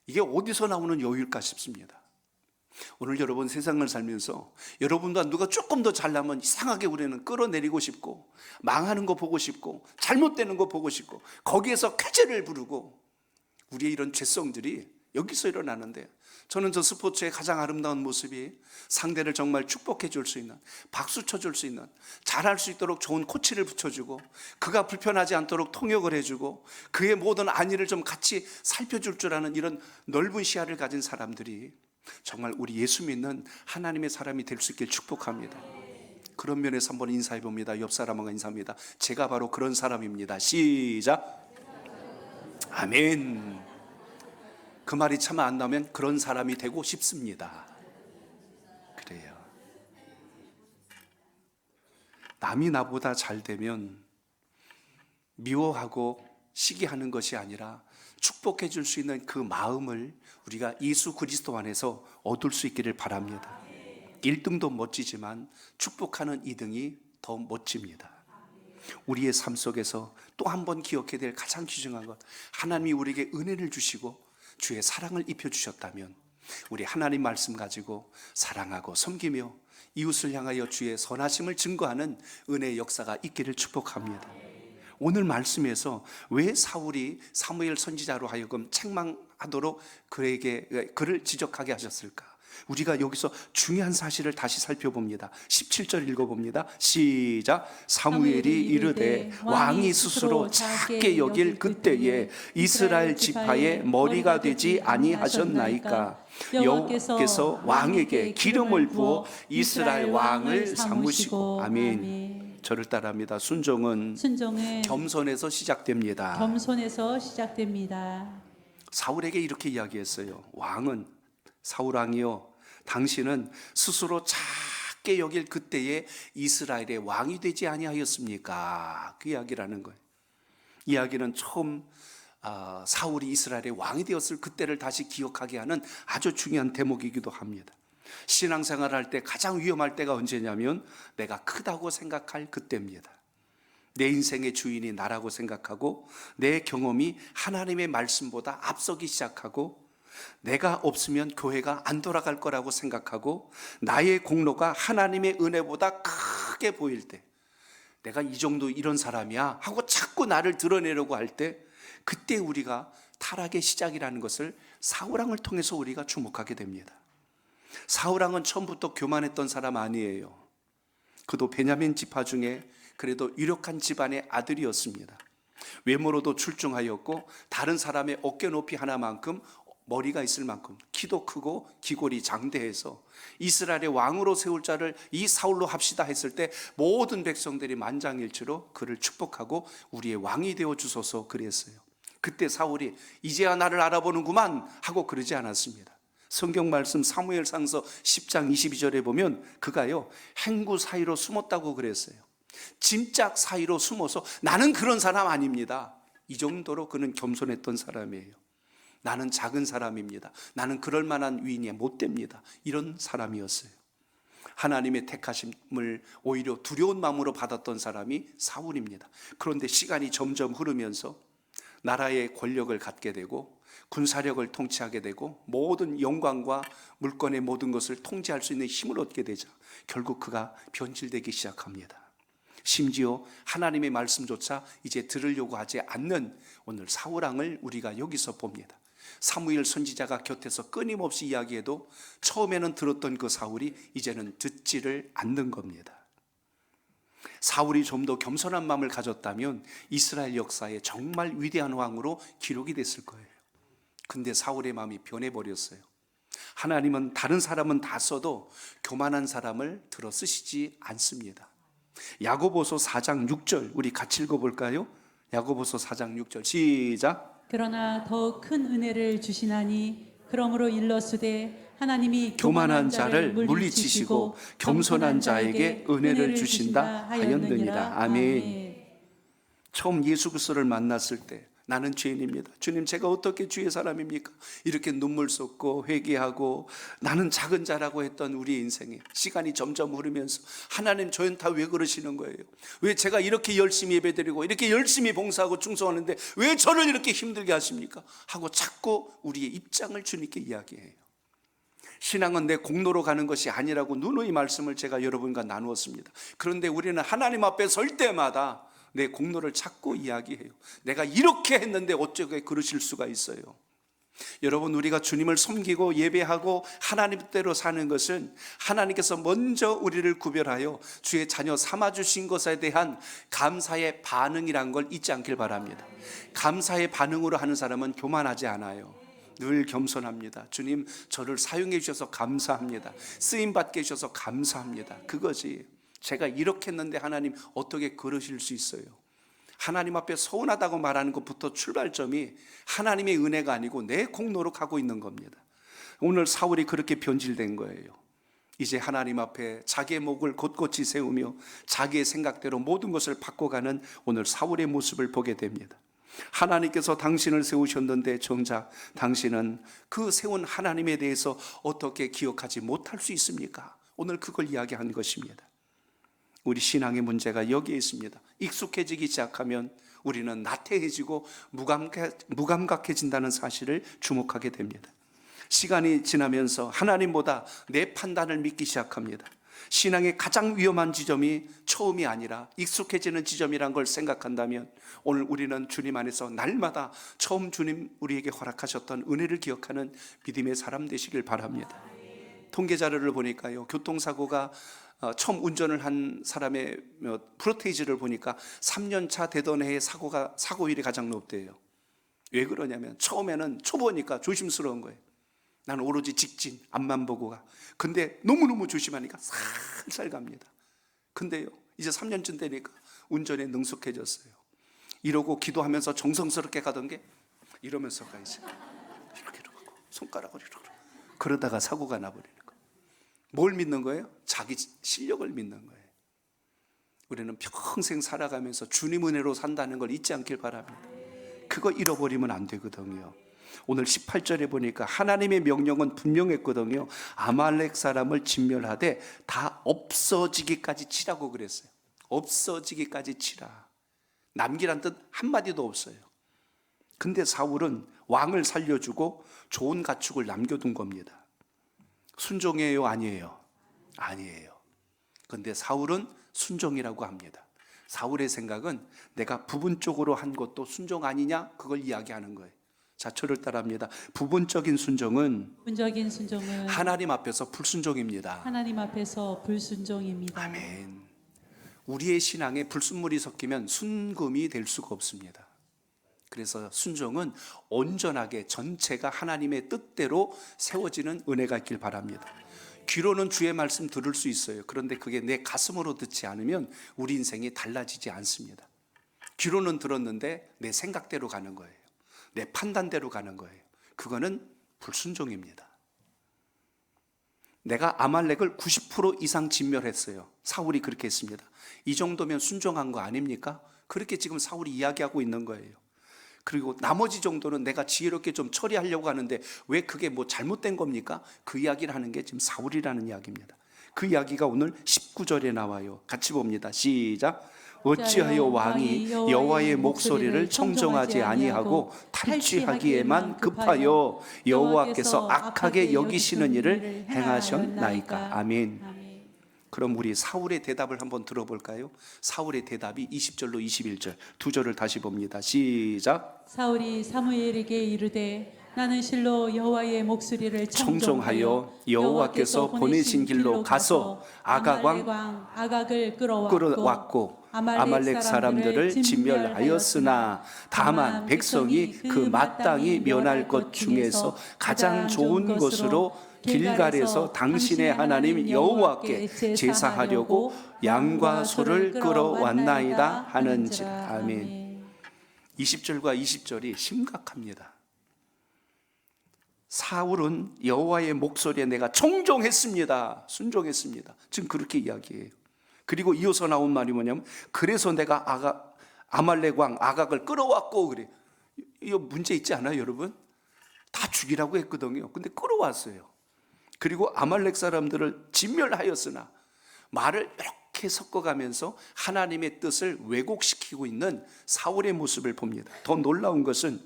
이게 어디서 나오는 여유일까 싶습니다. 오늘 여러분 세상을 살면서 여러분과 누가 조금 더 잘나면 이상하게 우리는 끌어내리고 싶고, 망하는 거 보고 싶고, 잘못되는 거 보고 싶고, 거기에서 쾌재를 부르고, 우리의 이런 죄성들이 여기서 일어나는데, 저는 저 스포츠의 가장 아름다운 모습이 상대를 정말 축복해 줄 수 있는, 박수 쳐줄 수 있는, 잘할 수 있도록 좋은 코치를 붙여주고, 그가 불편하지 않도록 통역을 해주고, 그의 모든 안위를 좀 같이 살펴줄 줄 아는 이런 넓은 시야를 가진 사람들이 정말 우리 예수 믿는 하나님의 사람이 될 수 있길 축복합니다. 그런 면에서 한번 인사해 봅니다. 옆 사람과 인사합니다. 제가 바로 그런 사람입니다. 시작. 아멘. 그 말이 참 안 나오면 그런 사람이 되고 싶습니다. 그래요. 남이 나보다 잘 되면 미워하고 시기하는 것이 아니라 축복해 줄 수 있는 그 마음을 우리가 예수 그리스도 안에서 얻을 수 있기를 바랍니다. 1등도 멋지지만 축복하는 2등이 더 멋집니다. 우리의 삶 속에서 또 한 번 기억해야 될 가장 귀중한 것, 하나님이 우리에게 은혜를 주시고 주의 사랑을 입혀주셨다면 우리 하나님 말씀 가지고 사랑하고 섬기며 이웃을 향하여 주의 선하심을 증거하는 은혜의 역사가 있기를 축복합니다. 오늘 말씀에서 왜 사울이 사무엘 선지자로 하여금 책망하도록 그를 지적하게 하셨을까? 우리가 여기서 중요한 사실을 다시 살펴봅니다. 17절 읽어봅니다. 시작. 사무엘이 이르되 왕이 스스로 작게 여길 그때에 이스라엘 지파의 머리가 되지 아니하셨나이까? 여호와께서 왕에게 기름을 부어 이스라엘 왕을 삼으시고. 아멘. 저를 따라합니다. 순종은 겸손에서 시작됩니다. 겸손에서 시작됩니다. 사울에게 이렇게 이야기했어요. 왕은, 사울 왕이요, 당신은 스스로 작게 여길 그때에 이스라엘의 왕이 되지 아니하였습니까? 그 이야기라는 거예요. 이야기는 처음 사울이 이스라엘의 왕이 되었을 그때를 다시 기억하게 하는 아주 중요한 대목이기도 합니다. 신앙생활을 할 때 가장 위험할 때가 언제냐면 내가 크다고 생각할 그때입니다. 내 인생의 주인이 나라고 생각하고 내 경험이 하나님의 말씀보다 앞서기 시작하고 내가 없으면 교회가 안 돌아갈 거라고 생각하고 나의 공로가 하나님의 은혜보다 크게 보일 때, 내가 이 정도 이런 사람이야 하고 자꾸 나를 드러내려고 할 때, 그때 우리가 타락의 시작이라는 것을 사울왕을 통해서 우리가 주목하게 됩니다. 사울왕은 처음부터 교만했던 사람 아니에요. 그도 베냐민 지파 중에 그래도 유력한 집안의 아들이었습니다. 외모로도 출중하였고 다른 사람의 어깨 높이 하나만큼 머리가 있을 만큼 키도 크고 기골이 장대해서 이스라엘의 왕으로 세울 자를 이 사울로 합시다 했을 때 모든 백성들이 만장일치로 그를 축복하고 우리의 왕이 되어 주소서 그랬어요. 그때 사울이 이제야 나를 알아보는구만 하고 그러지 않았습니다. 성경 말씀 사무엘상서 10장 22절에 보면 그가요 행구 사이로 숨었다고 그랬어요. 짐짝 사이로 숨어서 나는 그런 사람 아닙니다. 이 정도로 그는 겸손했던 사람이에요. 나는 작은 사람입니다. 나는 그럴 만한 위인이 못 됩니다. 이런 사람이었어요. 하나님의 택하심을 오히려 두려운 마음으로 받았던 사람이 사울입니다. 그런데 시간이 점점 흐르면서 나라의 권력을 갖게 되고 군사력을 통치하게 되고 모든 영광과 물건의 모든 것을 통제할 수 있는 힘을 얻게 되자 결국 그가 변질되기 시작합니다. 심지어 하나님의 말씀조차 이제 들으려고 하지 않는 오늘 사울왕을 우리가 여기서 봅니다. 사무엘 선지자가 곁에서 끊임없이 이야기해도 처음에는 들었던 그 사울이 이제는 듣지를 않는 겁니다. 사울이 좀 더 겸손한 마음을 가졌다면 이스라엘 역사에 정말 위대한 왕으로 기록이 됐을 거예요. 근데 사울의 마음이 변해버렸어요. 하나님은 다른 사람은 다 써도 교만한 사람을 들어 쓰시지 않습니다. 야고보서 4장 6절 우리 같이 읽어볼까요? 야고보서 4장 6절 시작. 그러나 더 큰 은혜를 주시나니 그러므로 일러스되 하나님이 교만한 자를 물리치시고 겸손한 자에게 은혜를 주신다 하였느니라. 아멘. 처음 예수 그리스도를 만났을 때 나는 죄인입니다. 주님, 제가 어떻게 주의 사람입니까? 이렇게 눈물 쏟고 회개하고 나는 작은 자라고 했던 우리 인생에 시간이 점점 흐르면서 하나님, 저희는 다 왜 그러시는 거예요? 왜 제가 이렇게 열심히 예배드리고 이렇게 열심히 봉사하고 충성하는데 왜 저를 이렇게 힘들게 하십니까? 하고 자꾸 우리의 입장을 주님께 이야기해요. 신앙은 내 공로로 가는 것이 아니라고 누누이 말씀을 제가 여러분과 나누었습니다. 그런데 우리는 하나님 앞에 설 때마다 내 공로를 자꾸 이야기해요. 내가 이렇게 했는데 어쩌게 그러실 수가 있어요? 여러분, 우리가 주님을 섬기고 예배하고 하나님대로 사는 것은 하나님께서 먼저 우리를 구별하여 주의 자녀 삼아주신 것에 대한 감사의 반응이란 걸 잊지 않길 바랍니다. 감사의 반응으로 하는 사람은 교만하지 않아요. 늘 겸손합니다. 주님, 저를 사용해 주셔서 감사합니다. 쓰임받게 해주셔서 감사합니다. 그거지. 제가 이렇게 했는데 하나님 어떻게 그러실 수 있어요? 하나님 앞에 서운하다고 말하는 것부터 출발점이 하나님의 은혜가 아니고 내 공로로 가고 있는 겁니다. 오늘 사울이 그렇게 변질된 거예요. 이제 하나님 앞에 자기의 목을 곧곧이 세우며 자기의 생각대로 모든 것을 바꿔가는 오늘 사울의 모습을 보게 됩니다. 하나님께서 당신을 세우셨는데 정작 당신은 그 세운 하나님에 대해서 어떻게 기억하지 못할 수 있습니까? 오늘 그걸 이야기한 것입니다. 우리 신앙의 문제가 여기에 있습니다. 익숙해지기 시작하면 우리는 나태해지고 무감각해진다는 사실을 주목하게 됩니다. 시간이 지나면서 하나님보다 내 판단을 믿기 시작합니다. 신앙의 가장 위험한 지점이 처음이 아니라 익숙해지는 지점이란 걸 생각한다면 오늘 우리는 주님 안에서 날마다 처음 주님 우리에게 허락하셨던 은혜를 기억하는 믿음의 사람 되시길 바랍니다. 통계 자료를 보니까요, 교통사고가 처음 운전을 한 사람의 프로테이지를 보니까 3년 차 되던 해에 사고율이 가장 높대요. 왜 그러냐면 처음에는 초보니까 조심스러운 거예요. 나는 오로지 직진 앞만 보고 가. 근데 너무너무 조심하니까 살살 갑니다. 근데요, 이제 3년쯤 되니까 운전에 능숙해졌어요. 이러고 기도하면서 정성스럽게 가던 게 이러면서 가야지. 이렇게 하고 손가락을 이렇게. 그러다가 사고가 나버리는 거예요. 뭘 믿는 거예요? 자기 실력을 믿는 거예요. 우리는 평생 살아가면서 주님 은혜로 산다는 걸 잊지 않길 바랍니다. 그거 잃어버리면 안 되거든요. 오늘 18절에 보니까 하나님의 명령은 분명했거든요. 아말렉 사람을 진멸하되 다 없어지기까지 치라고 그랬어요. 없어지기까지 치라. 남기란 뜻 한마디도 없어요. 근데 사울은 왕을 살려주고 좋은 가축을 남겨둔 겁니다. 순종이에요, 아니에요? 아니에요. 근데 사울은 순종이라고 합니다. 사울의 생각은 내가 부분적으로 한 것도 순종 아니냐? 그걸 이야기하는 거예요. 자, 저를 따라합니다. 부분적인 순종은 하나님 앞에서 불순종입니다. 하나님 앞에서 불순종입니다. 아멘. 우리의 신앙에 불순물이 섞이면 순금이 될 수가 없습니다. 그래서 순종은 온전하게 전체가 하나님의 뜻대로 세워지는 은혜가 있길 바랍니다. 귀로는 주의 말씀 들을 수 있어요. 그런데 그게 내 가슴으로 듣지 않으면 우리 인생이 달라지지 않습니다. 귀로는 들었는데 내 생각대로 가는 거예요. 내 판단대로 가는 거예요. 그거는 불순종입니다. 내가 아말렉을 90% 이상 진멸했어요. 사울이 그렇게 했습니다. 이 정도면 순종한 거 아닙니까? 그렇게 지금 사울이 이야기하고 있는 거예요. 그리고 나머지 정도는 내가 지혜롭게 좀 처리하려고 하는데 왜 그게 뭐 잘못된 겁니까? 그 이야기를 하는 게 지금 사울이라는 이야기입니다. 그 이야기가 오늘 19절에 나와요. 같이 봅니다. 시작. 어찌하여 왕이 여호와의 목소리를 청정하지 아니하고 탈취하기에만 급하여 여호와께서 악하게 여기시는 일을 행하셨나이까. 아멘. 그럼 우리 사울의 대답을 한번 들어볼까요? 사울의 대답이 20절로 21절 두 절을 다시 봅니다. 시작. 사울이 사무엘에게 이르되 나는 실로 여호와의 목소리를 청종하여 여호와께서 보내신 길로 가서 아각 왕 아각을 끌어왔고 아말렉 사람들을 진멸하였으나 다만 백성이 그 마땅히 면할 것 중에서 가장 좋은 것으로 길갈에서 당신의 하나님 여호와께 제사하려고 양과 소를 끌어왔나이다 하는지라. 아멘. 20절과 20절이 심각합니다. 사울은 여호와의 목소리에 내가 청종했습니다. 순종했습니다. 지금 그렇게 이야기해요. 그리고 이어서 나온 말이 뭐냐면 그래서 내가 아말렉 왕 아각을 끌어왔고 그래. 이거 문제 있지 않아요, 여러분? 다 죽이라고 했거든요. 근데 끌어왔어요. 그리고 아말렉 사람들을 진멸하였으나 말을 이렇게 섞어가면서 하나님의 뜻을 왜곡시키고 있는 사울의 모습을 봅니다. 더 놀라운 것은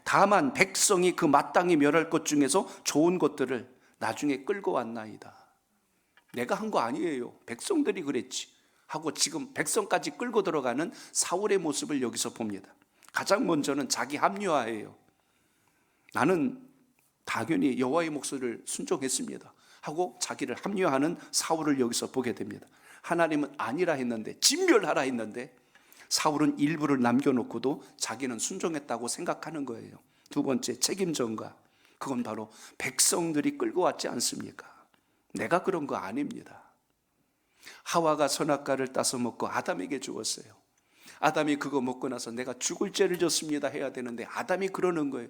다만 백성이 그 마땅히 멸할 것 중에서 좋은 것들을 나중에 끌고 왔나이다. 내가 한 거 아니에요. 백성들이 그랬지 하고 지금 백성까지 끌고 들어가는 사울의 모습을 여기서 봅니다. 가장 먼저는 자기 합리화예요. 나는 당연히 여호와의 목소리를 순종했습니다 하고 자기를 합리화하는 사울을 여기서 보게 됩니다. 하나님은 아니라 했는데, 진멸하라 했는데 사울은 일부를 남겨놓고도 자기는 순종했다고 생각하는 거예요. 두 번째, 책임 전가. 그건 바로 백성들이 끌고 왔지 않습니까? 내가 그런 거 아닙니다. 하와가 선악과를 따서 먹고 아담에게 주었어요. 아담이 그거 먹고 나서 내가 죽을 죄를 졌습니다 해야 되는데 아담이 그러는 거예요.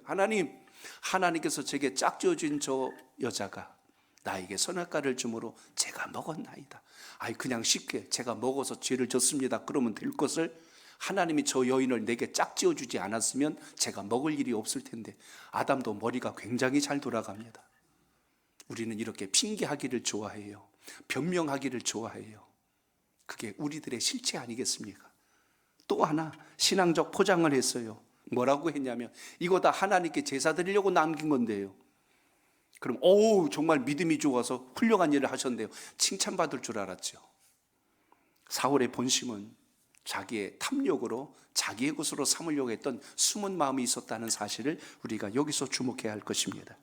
하나님께서 제게 짝지어준 저 여자가 나에게 선악과를 주므로 제가 먹었나이다. 아이, 그냥 쉽게 제가 먹어서 죄를 졌습니다 그러면 될 것을 하나님이 저 여인을 내게 짝지어주지 않았으면 제가 먹을 일이 없을 텐데. 아담도 머리가 굉장히 잘 돌아갑니다. 우리는 이렇게 핑계하기를 좋아해요. 변명하기를 좋아해요. 그게 우리들의 실체 아니겠습니까? 또 하나 신앙적 포장을 했어요. 뭐라고 했냐면 이거 다 하나님께 제사 드리려고 남긴 건데요. 그럼 정말 믿음이 좋아서 훌륭한 일을 하셨는데요. 칭찬받을 줄 알았죠. 사울의 본심은 자기의 탐욕으로 자기의 것으로 삼으려고 했던 숨은 마음이 있었다는 사실을 우리가 여기서 주목해야 할 것입니다.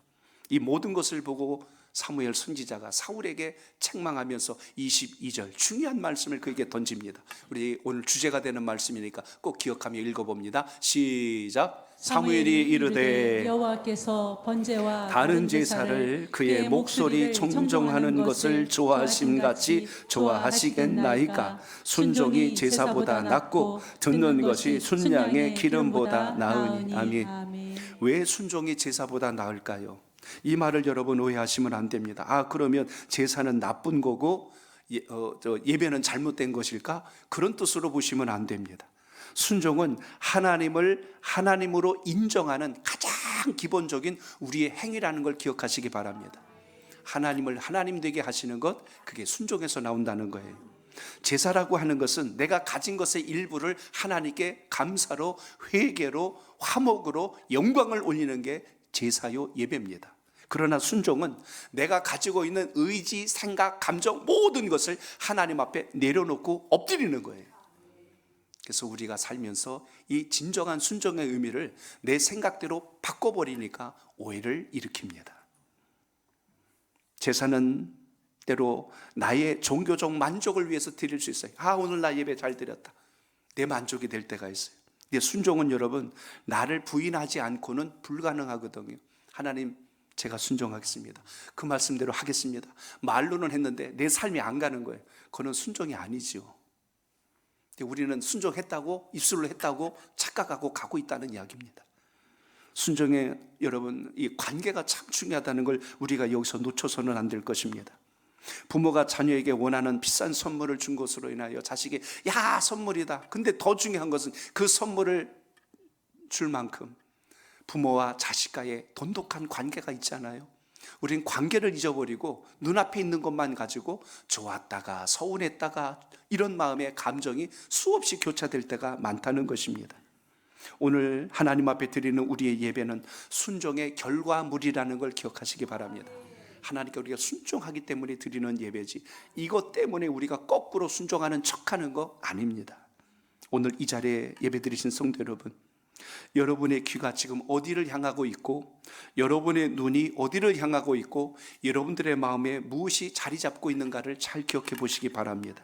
이 모든 것을 보고 사무엘 선지자가 사울에게 책망하면서 22절 중요한 말씀을 그에게 던집니다. 우리 오늘 주제가 되는 말씀이니까 꼭 기억하며 읽어봅니다. 시작. 사무엘이 이르되 여호와께서 번제와 다른 제사를 그의 목소리 청정하는 것을 좋아하심같이 좋아하시겠나이까. 순종이 제사보다 낫고 듣는 것이 순양의 기름보다 나으니. 아멘. 왜 순종이 제사보다 나을까요? 이 말을 여러분 오해하시면 안 됩니다. 그러면 제사는 나쁜 거고 예배는 잘못된 것일까? 그런 뜻으로 보시면 안 됩니다. 순종은 하나님을 하나님으로 인정하는 가장 기본적인 우리의 행위라는 걸 기억하시기 바랍니다. 하나님을 하나님 되게 하시는 것, 그게 순종에서 나온다는 거예요. 제사라고 하는 것은 내가 가진 것의 일부를 하나님께 감사로, 회개로, 화목으로 영광을 올리는 게 제사요 예배입니다. 그러나 순종은 내가 가지고 있는 의지, 생각, 감정 모든 것을 하나님 앞에 내려놓고 엎드리는 거예요. 그래서 우리가 살면서 이 진정한 순종의 의미를 내 생각대로 바꿔버리니까 오해를 일으킵니다. 제사는 때로 나의 종교적 만족을 위해서 드릴 수 있어요. 오늘 나 예배 잘 드렸다. 내 만족이 될 때가 있어요. 근데 순종은 여러분 나를 부인하지 않고는 불가능하거든요. 하나님, 제가 순종하겠습니다. 그 말씀대로 하겠습니다. 말로는 했는데 내 삶이 안 가는 거예요. 그건 순종이 아니죠. 우리는 순종했다고, 입술로 했다고 착각하고 가고 있다는 이야기입니다. 순종의 여러분, 이 관계가 참 중요하다는 걸 우리가 여기서 놓쳐서는 안 될 것입니다. 부모가 자녀에게 원하는 비싼 선물을 준 것으로 인하여 자식이 선물이다. 근데 더 중요한 것은 그 선물을 줄 만큼 부모와 자식과의 돈독한 관계가 있잖아요. 우린 관계를 잊어버리고 눈앞에 있는 것만 가지고 좋았다가 서운했다가 이런 마음의 감정이 수없이 교차될 때가 많다는 것입니다. 오늘 하나님 앞에 드리는 우리의 예배는 순종의 결과물이라는 걸 기억하시기 바랍니다. 하나님께 우리가 순종하기 때문에 드리는 예배지 이것 때문에 우리가 거꾸로 순종하는 척하는 거 아닙니다. 오늘 이 자리에 예배 드리신 성도 여러분, 여러분의 귀가 지금 어디를 향하고 있고, 여러분의 눈이 어디를 향하고 있고, 여러분들의 마음에 무엇이 자리 잡고 있는가를 잘 기억해 보시기 바랍니다.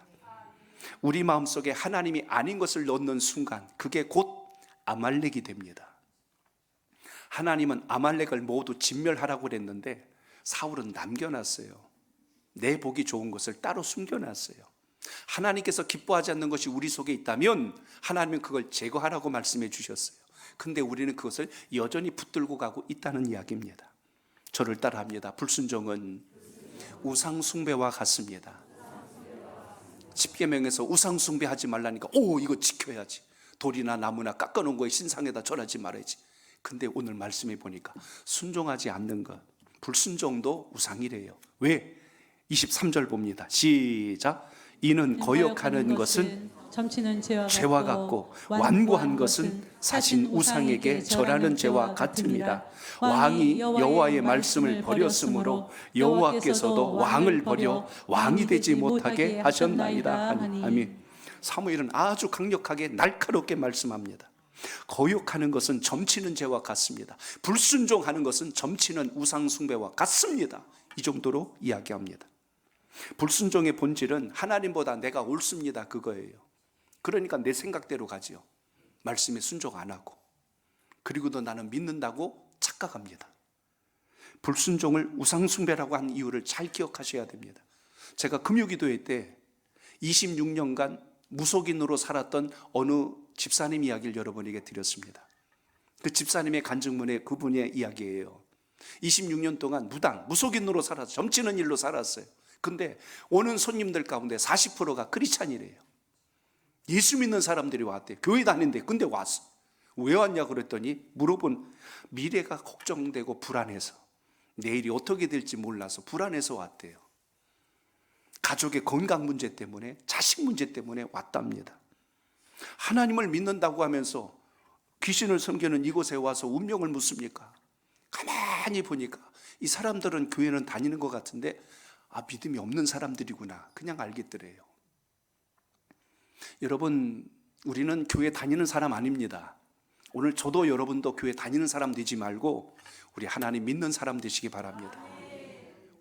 우리 마음속에 하나님이 아닌 것을 넣는 순간 그게 곧 아말렉이 됩니다. 하나님은 아말렉을 모두 진멸하라고 그랬는데 사울은 남겨놨어요. 내 보기 좋은 것을 따로 숨겨놨어요. 하나님께서 기뻐하지 않는 것이 우리 속에 있다면 하나님은 그걸 제거하라고 말씀해 주셨어요. 근데 우리는 그것을 여전히 붙들고 가고 있다는 이야기입니다. 저를 따라합니다. 불순종은 우상 숭배와 같습니다. 십계명에서 우상 숭배하지 말라니까 이거 지켜야지. 돌이나 나무나 깎아놓은 거에 신상에다 절하지 말아야지. 근데 오늘 말씀해 보니까 순종하지 않는 것, 불순종도 우상이래요. 왜? 23절 봅니다. 시작. 이는 거역하는 것은 점치는 죄와 같고 완고한 것은 사신 우상에게 절하는 죄와 같음이라. 왕이 여호와의 말씀을 버렸으므로 여호와께서도 왕을 버려 왕이 되지 못하게 하셨나이다. 아멘. 사무엘은 아주 강력하게 날카롭게 말씀합니다. 거역하는 것은 점치는 죄와 같습니다. 불순종하는 것은 점치는 우상 숭배와 같습니다. 이 정도로 이야기합니다. 불순종의 본질은 하나님보다 내가 옳습니다, 그거예요. 그러니까 내 생각대로 가지요. 말씀에 순종 안 하고, 그리고도 나는 믿는다고 착각합니다. 불순종을 우상 숭배라고 한 이유를 잘 기억하셔야 됩니다. 제가 금요기도회 때 26년간 무속인으로 살았던 어느 집사님 이야기를 여러분에게 드렸습니다. 그 집사님의 간증문에 그분의 이야기예요. 26년 동안 무속인으로 살아서 점치는 일로 살았어요. 근데 오는 손님들 가운데 40%가 크리스찬이래요. 예수 믿는 사람들이 왔대요. 교회 다니는데 근데 왔어. 왜 왔냐 그랬더니 물어본 미래가 걱정되고 불안해서, 내일이 어떻게 될지 몰라서 불안해서 왔대요. 가족의 건강 문제 때문에, 자식 문제 때문에 왔답니다. 하나님을 믿는다고 하면서 귀신을 섬기는 이곳에 와서 운명을 묻습니까? 가만히 보니까 이 사람들은 교회는 다니는 것 같은데 믿음이 없는 사람들이구나 그냥 알겠더래요. 여러분, 우리는 교회 다니는 사람 아닙니다. 오늘 저도 여러분도 교회 다니는 사람 되지 말고 우리 하나님 믿는 사람 되시기 바랍니다.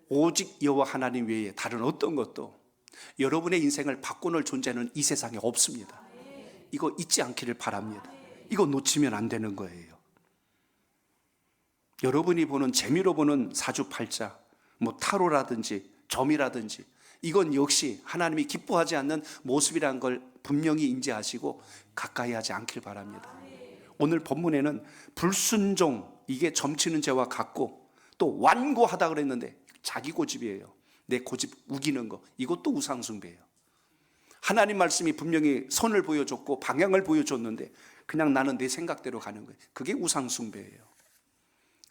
오직 여호와 하나님 외에 다른 어떤 것도 여러분의 인생을 바꿔놓을 존재는 이 세상에 없습니다. 이거 잊지 않기를 바랍니다. 이거 놓치면 안 되는 거예요. 여러분이 보는, 재미로 보는 사주팔자, 타로라든지 점이라든지, 이건 역시 하나님이 기뻐하지 않는 모습이라는 걸 분명히 인지하시고 가까이 하지 않길 바랍니다. 오늘 본문에는 불순종, 이게 점치는 죄와 같고, 또 완고하다 그랬는데 자기 고집이에요. 내 고집 우기는 거, 이것도 우상숭배예요. 하나님 말씀이 분명히 선을 보여줬고 방향을 보여줬는데 그냥 나는 내 생각대로 가는 거예요. 그게 우상숭배예요.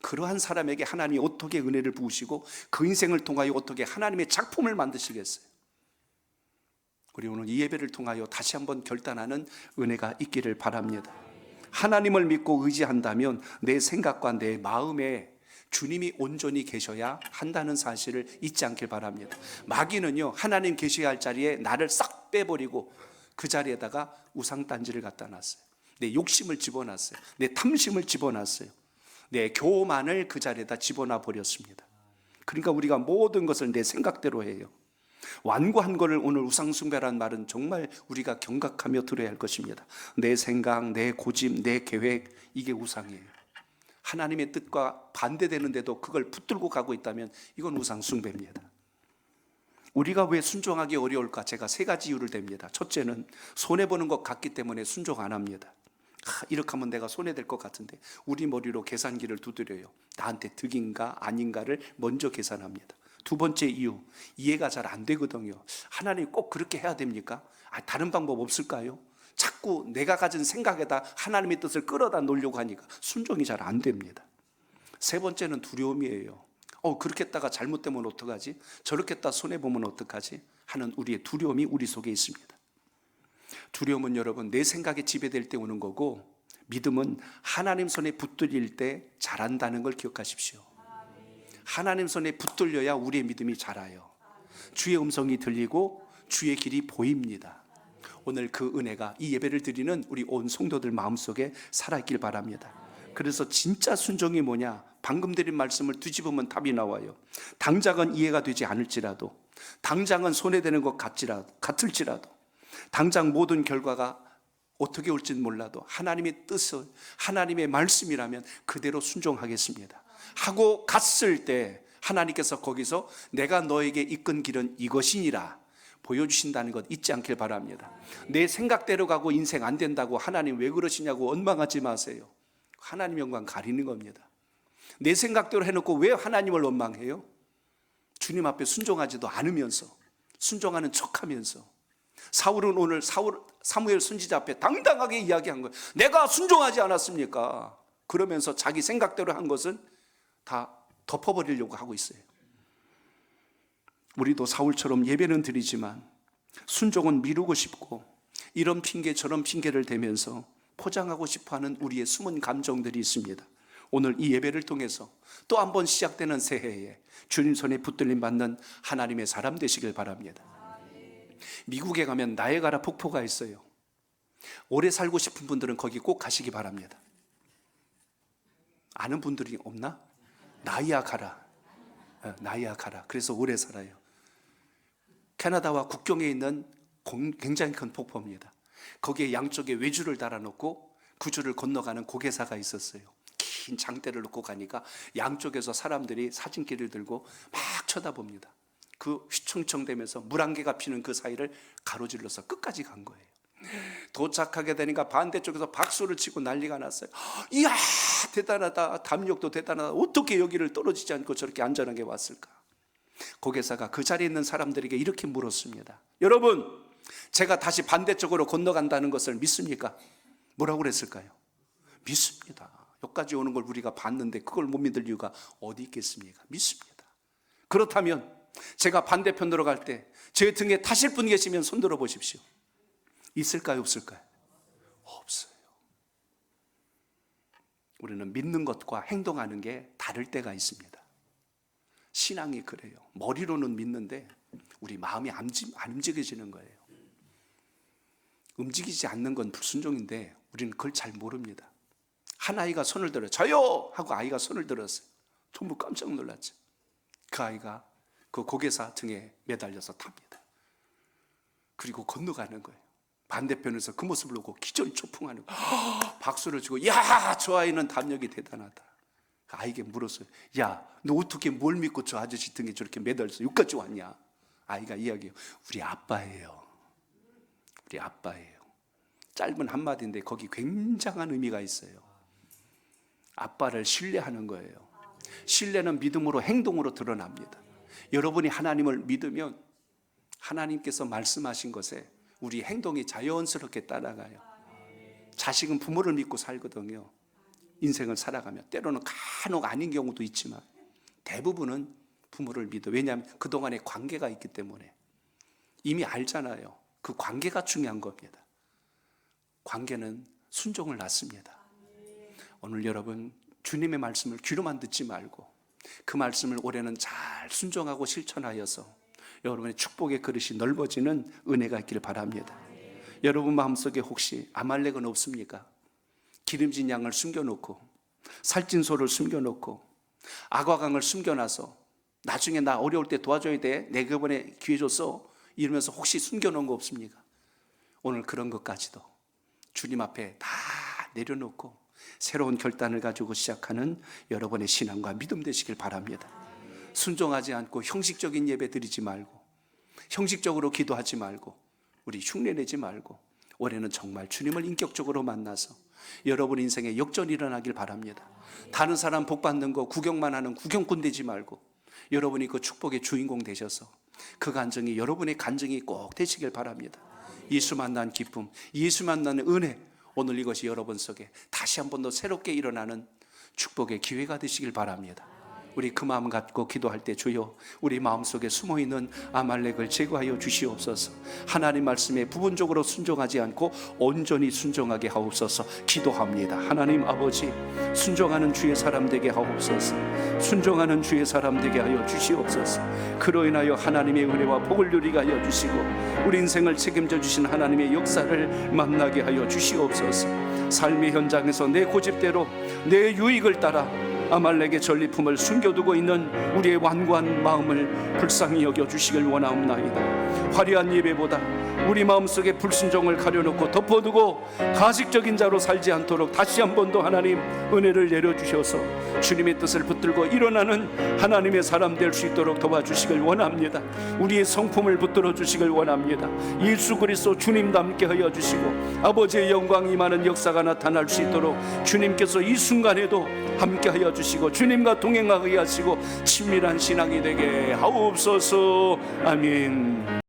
그러한 사람에게 하나님이 어떻게 은혜를 부으시고 그 인생을 통하여 어떻게 하나님의 작품을 만드시겠어요? 우리 오늘 이 예배를 통하여 다시 한번 결단하는 은혜가 있기를 바랍니다. 하나님을 믿고 의지한다면 내 생각과 내 마음에 주님이 온전히 계셔야 한다는 사실을 잊지 않길 바랍니다. 마귀는요, 하나님 계셔야 할 자리에 나를 싹 빼버리고 그 자리에다가 우상단지를 갖다 놨어요. 내 욕심을 집어놨어요. 내 탐심을 집어놨어요. 내 교만을 그 자리에다 집어넣어 버렸습니다. 그러니까 우리가 모든 것을 내 생각대로 해요. 완고한 것을 오늘 우상숭배라는 말은 정말 우리가 경각하며 들어야 할 것입니다. 내 생각, 내 고집, 내 계획, 이게 우상이에요. 하나님의 뜻과 반대되는데도 그걸 붙들고 가고 있다면 이건 우상숭배입니다. 우리가 왜 순종하기 어려울까? 제가 3가지 이유를 댑니다. 첫째는 손해보는 것 같기 때문에 순종 안 합니다. 이렇게 하면 내가 손해될 것 같은데 우리 머리로 계산기를 두드려요. 나한테 득인가 아닌가를 먼저 계산합니다. 두 번째 이유, 이해가 잘 안 되거든요. 하나님 꼭 그렇게 해야 됩니까? 다른 방법 없을까요? 자꾸 내가 가진 생각에다 하나님의 뜻을 끌어다 놓으려고 하니까 순종이 잘 안 됩니다. 세 번째는 두려움이에요. 그렇게 했다가 잘못되면 어떡하지? 저렇게 했다 손해보면 어떡하지? 하는 우리의 두려움이 우리 속에 있습니다. 두려움은 여러분 내 생각에 지배될 때 오는 거고, 믿음은 하나님 손에 붙들릴 때 자란다는 걸 기억하십시오. 하나님 손에 붙들려야 우리의 믿음이 자라요. 주의 음성이 들리고 주의 길이 보입니다. 오늘 그 은혜가 이 예배를 드리는 우리 온 성도들 마음속에 살아있길 바랍니다. 그래서 진짜 순종이 뭐냐? 방금 드린 말씀을 뒤집으면 답이 나와요. 당장은 이해가 되지 않을지라도, 당장은 손해되는 것 같을지라도, 당장 모든 결과가 어떻게 올지는 몰라도 하나님의 뜻은, 하나님의 말씀이라면 그대로 순종하겠습니다 하고 갔을 때 하나님께서 거기서 내가 너에게 이끈 길은 이것이니라 보여주신다는 것 잊지 않길 바랍니다. 내 생각대로 가고 인생 안 된다고 하나님 왜 그러시냐고 원망하지 마세요. 하나님 영광 가리는 겁니다. 내 생각대로 해놓고 왜 하나님을 원망해요? 주님 앞에 순종하지도 않으면서, 순종하는 척하면서. 사울은 오늘 사무엘 선지자 앞에 당당하게 이야기한 거예요. 내가 순종하지 않았습니까? 그러면서 자기 생각대로 한 것은 다 덮어버리려고 하고 있어요. 우리도 사울처럼 예배는 드리지만 순종은 미루고 싶고, 이런 핑계 저런 핑계를 대면서 포장하고 싶어하는 우리의 숨은 감정들이 있습니다. 오늘 이 예배를 통해서 또 한 번 시작되는 새해에 주님 손에 붙들림 받는 하나님의 사람 되시길 바랍니다. 미국에 가면 나이아가라 폭포가 있어요. 오래 살고 싶은 분들은 거기 꼭 가시기 바랍니다. 아는 분들이 없나? 나이아가라. 그래서 오래 살아요. 캐나다와 국경에 있는 굉장히 큰 폭포입니다. 거기에 양쪽에 외줄을 달아놓고 그 줄을 건너가는 고개사가 있었어요. 긴 장대를 놓고 가니까 양쪽에서 사람들이 사진기를 들고 막 쳐다봅니다. 그 휘청휘청대면서 물안개가 피는 그 사이를 가로질러서 끝까지 간 거예요. 도착하게 되니까 반대쪽에서 박수를 치고 난리가 났어요. 이야, 대단하다. 담력도 대단하다. 어떻게 여기를 떨어지지 않고 저렇게 안전하게 왔을까? 고개사가 그 자리에 있는 사람들에게 이렇게 물었습니다. 여러분, 제가 다시 반대쪽으로 건너간다는 것을 믿습니까? 뭐라고 그랬을까요? 믿습니다. 여기까지 오는 걸 우리가 봤는데 그걸 못 믿을 이유가 어디 있겠습니까? 믿습니다. 그렇다면 제가 반대편으로 갈 때 제 등에 타실 분 계시면 손 들어 보십시오. 있을까요? 없을까요? 없어요. 우리는 믿는 것과 행동하는 게 다를 때가 있습니다. 신앙이 그래요. 머리로는 믿는데 우리 마음이 안 움직여지는 거예요. 움직이지 않는 건 불순종인데 우리는 그걸 잘 모릅니다. 한 아이가 손을 들어요. 저요! 하고 아이가 손을 들었어요. 전부 깜짝 놀랐죠. 그 아이가 그 고개사 등에 매달려서 탑니다. 그리고 건너가는 거예요. 반대편에서 그 모습을 보고 기절초풍하는 거예요. 박수를 치고, 야, 저 아이는 담력이 대단하다. 그 아이에게 물었어요. 야, 너 어떻게 뭘 믿고 저 아저씨 등에 저렇게 매달려서 여기까지 왔냐? 아이가 이야기해요. 우리 아빠예요. 우리 아빠예요. 짧은 한마디인데 거기 굉장한 의미가 있어요. 아빠를 신뢰하는 거예요. 신뢰는 믿음으로 행동으로 드러납니다. 여러분이 하나님을 믿으면 하나님께서 말씀하신 것에 우리 행동이 자연스럽게 따라가요. 자식은 부모를 믿고 살거든요. 인생을 살아가면 때로는 간혹 아닌 경우도 있지만 대부분은 부모를 믿어. 왜냐하면 그동안의 관계가 있기 때문에 이미 알잖아요. 그 관계가 중요한 겁니다. 관계는 순종을 낳습니다. 오늘 여러분 주님의 말씀을 귀로만 듣지 말고 그 말씀을 올해는 잘 순종하고 실천하여서 여러분의 축복의 그릇이 넓어지는 은혜가 있기를 바랍니다. 여러분 마음속에 혹시 아말렉은 없습니까? 기름진 양을 숨겨놓고 살찐 소를 숨겨놓고 악어강을 숨겨놔서 나중에 나 어려울 때 도와줘야 돼. 내가 이번에 기회 줬어. 이러면서 혹시 숨겨놓은 거 없습니까? 오늘 그런 것까지도 주님 앞에 다 내려놓고 새로운 결단을 가지고 시작하는 여러분의 신앙과 믿음 되시길 바랍니다. 순종하지 않고 형식적인 예배 드리지 말고 형식적으로 기도하지 말고 우리 흉내내지 말고 올해는 정말 주님을 인격적으로 만나서 여러분 인생에 역전이 일어나길 바랍니다. 다른 사람 복 받는 거 구경만 하는 구경꾼 되지 말고 여러분이 그 축복의 주인공 되셔서 그 간증이 여러분의 간증이 꼭 되시길 바랍니다. 예수 만난 기쁨, 예수 만나는 은혜, 오늘 이것이 여러분 속에 다시 한 번 더 새롭게 일어나는 축복의 기회가 되시길 바랍니다. 우리 그 마음 갖고 기도할 때 주여 우리 마음속에 숨어있는 아말렉을 제거하여 주시옵소서. 하나님 말씀에 부분적으로 순종하지 않고 온전히 순종하게 하옵소서. 기도합니다. 하나님 아버지, 순종하는 주의 사람 되게 하옵소서. 순종하는 주의 사람 되게 하여 주시옵소서. 그로 인하여 하나님의 은혜와 복을 누리게 하여 주시고 우리 인생을 책임져 주신 하나님의 역사를 만나게 하여 주시옵소서. 삶의 현장에서 내 고집대로 내 유익을 따라 아말렉의 전리품을 숨겨두고 있는 우리의 완고한 마음을 불쌍히 여겨주시길 원하옵나이다. 화려한 예배보다 우리 마음속에 불순종을 가려놓고 덮어두고 가식적인 자로 살지 않도록 다시 한 번 더 하나님 은혜를 내려주셔서 주님의 뜻을 붙들고 일어나는 하나님의 사람 될 수 있도록 도와주시길 원합니다. 우리의 성품을 붙들어 주시길 원합니다. 예수 그리스도 주님답게 하여 주시고 아버지의 영광이 임하는 역사가 나타날 수 있도록 주님께서 이 순간에도 함께 하여 주시고 주님과 동행하게 하시고 친밀한 신앙이 되게 하옵소서. 아멘.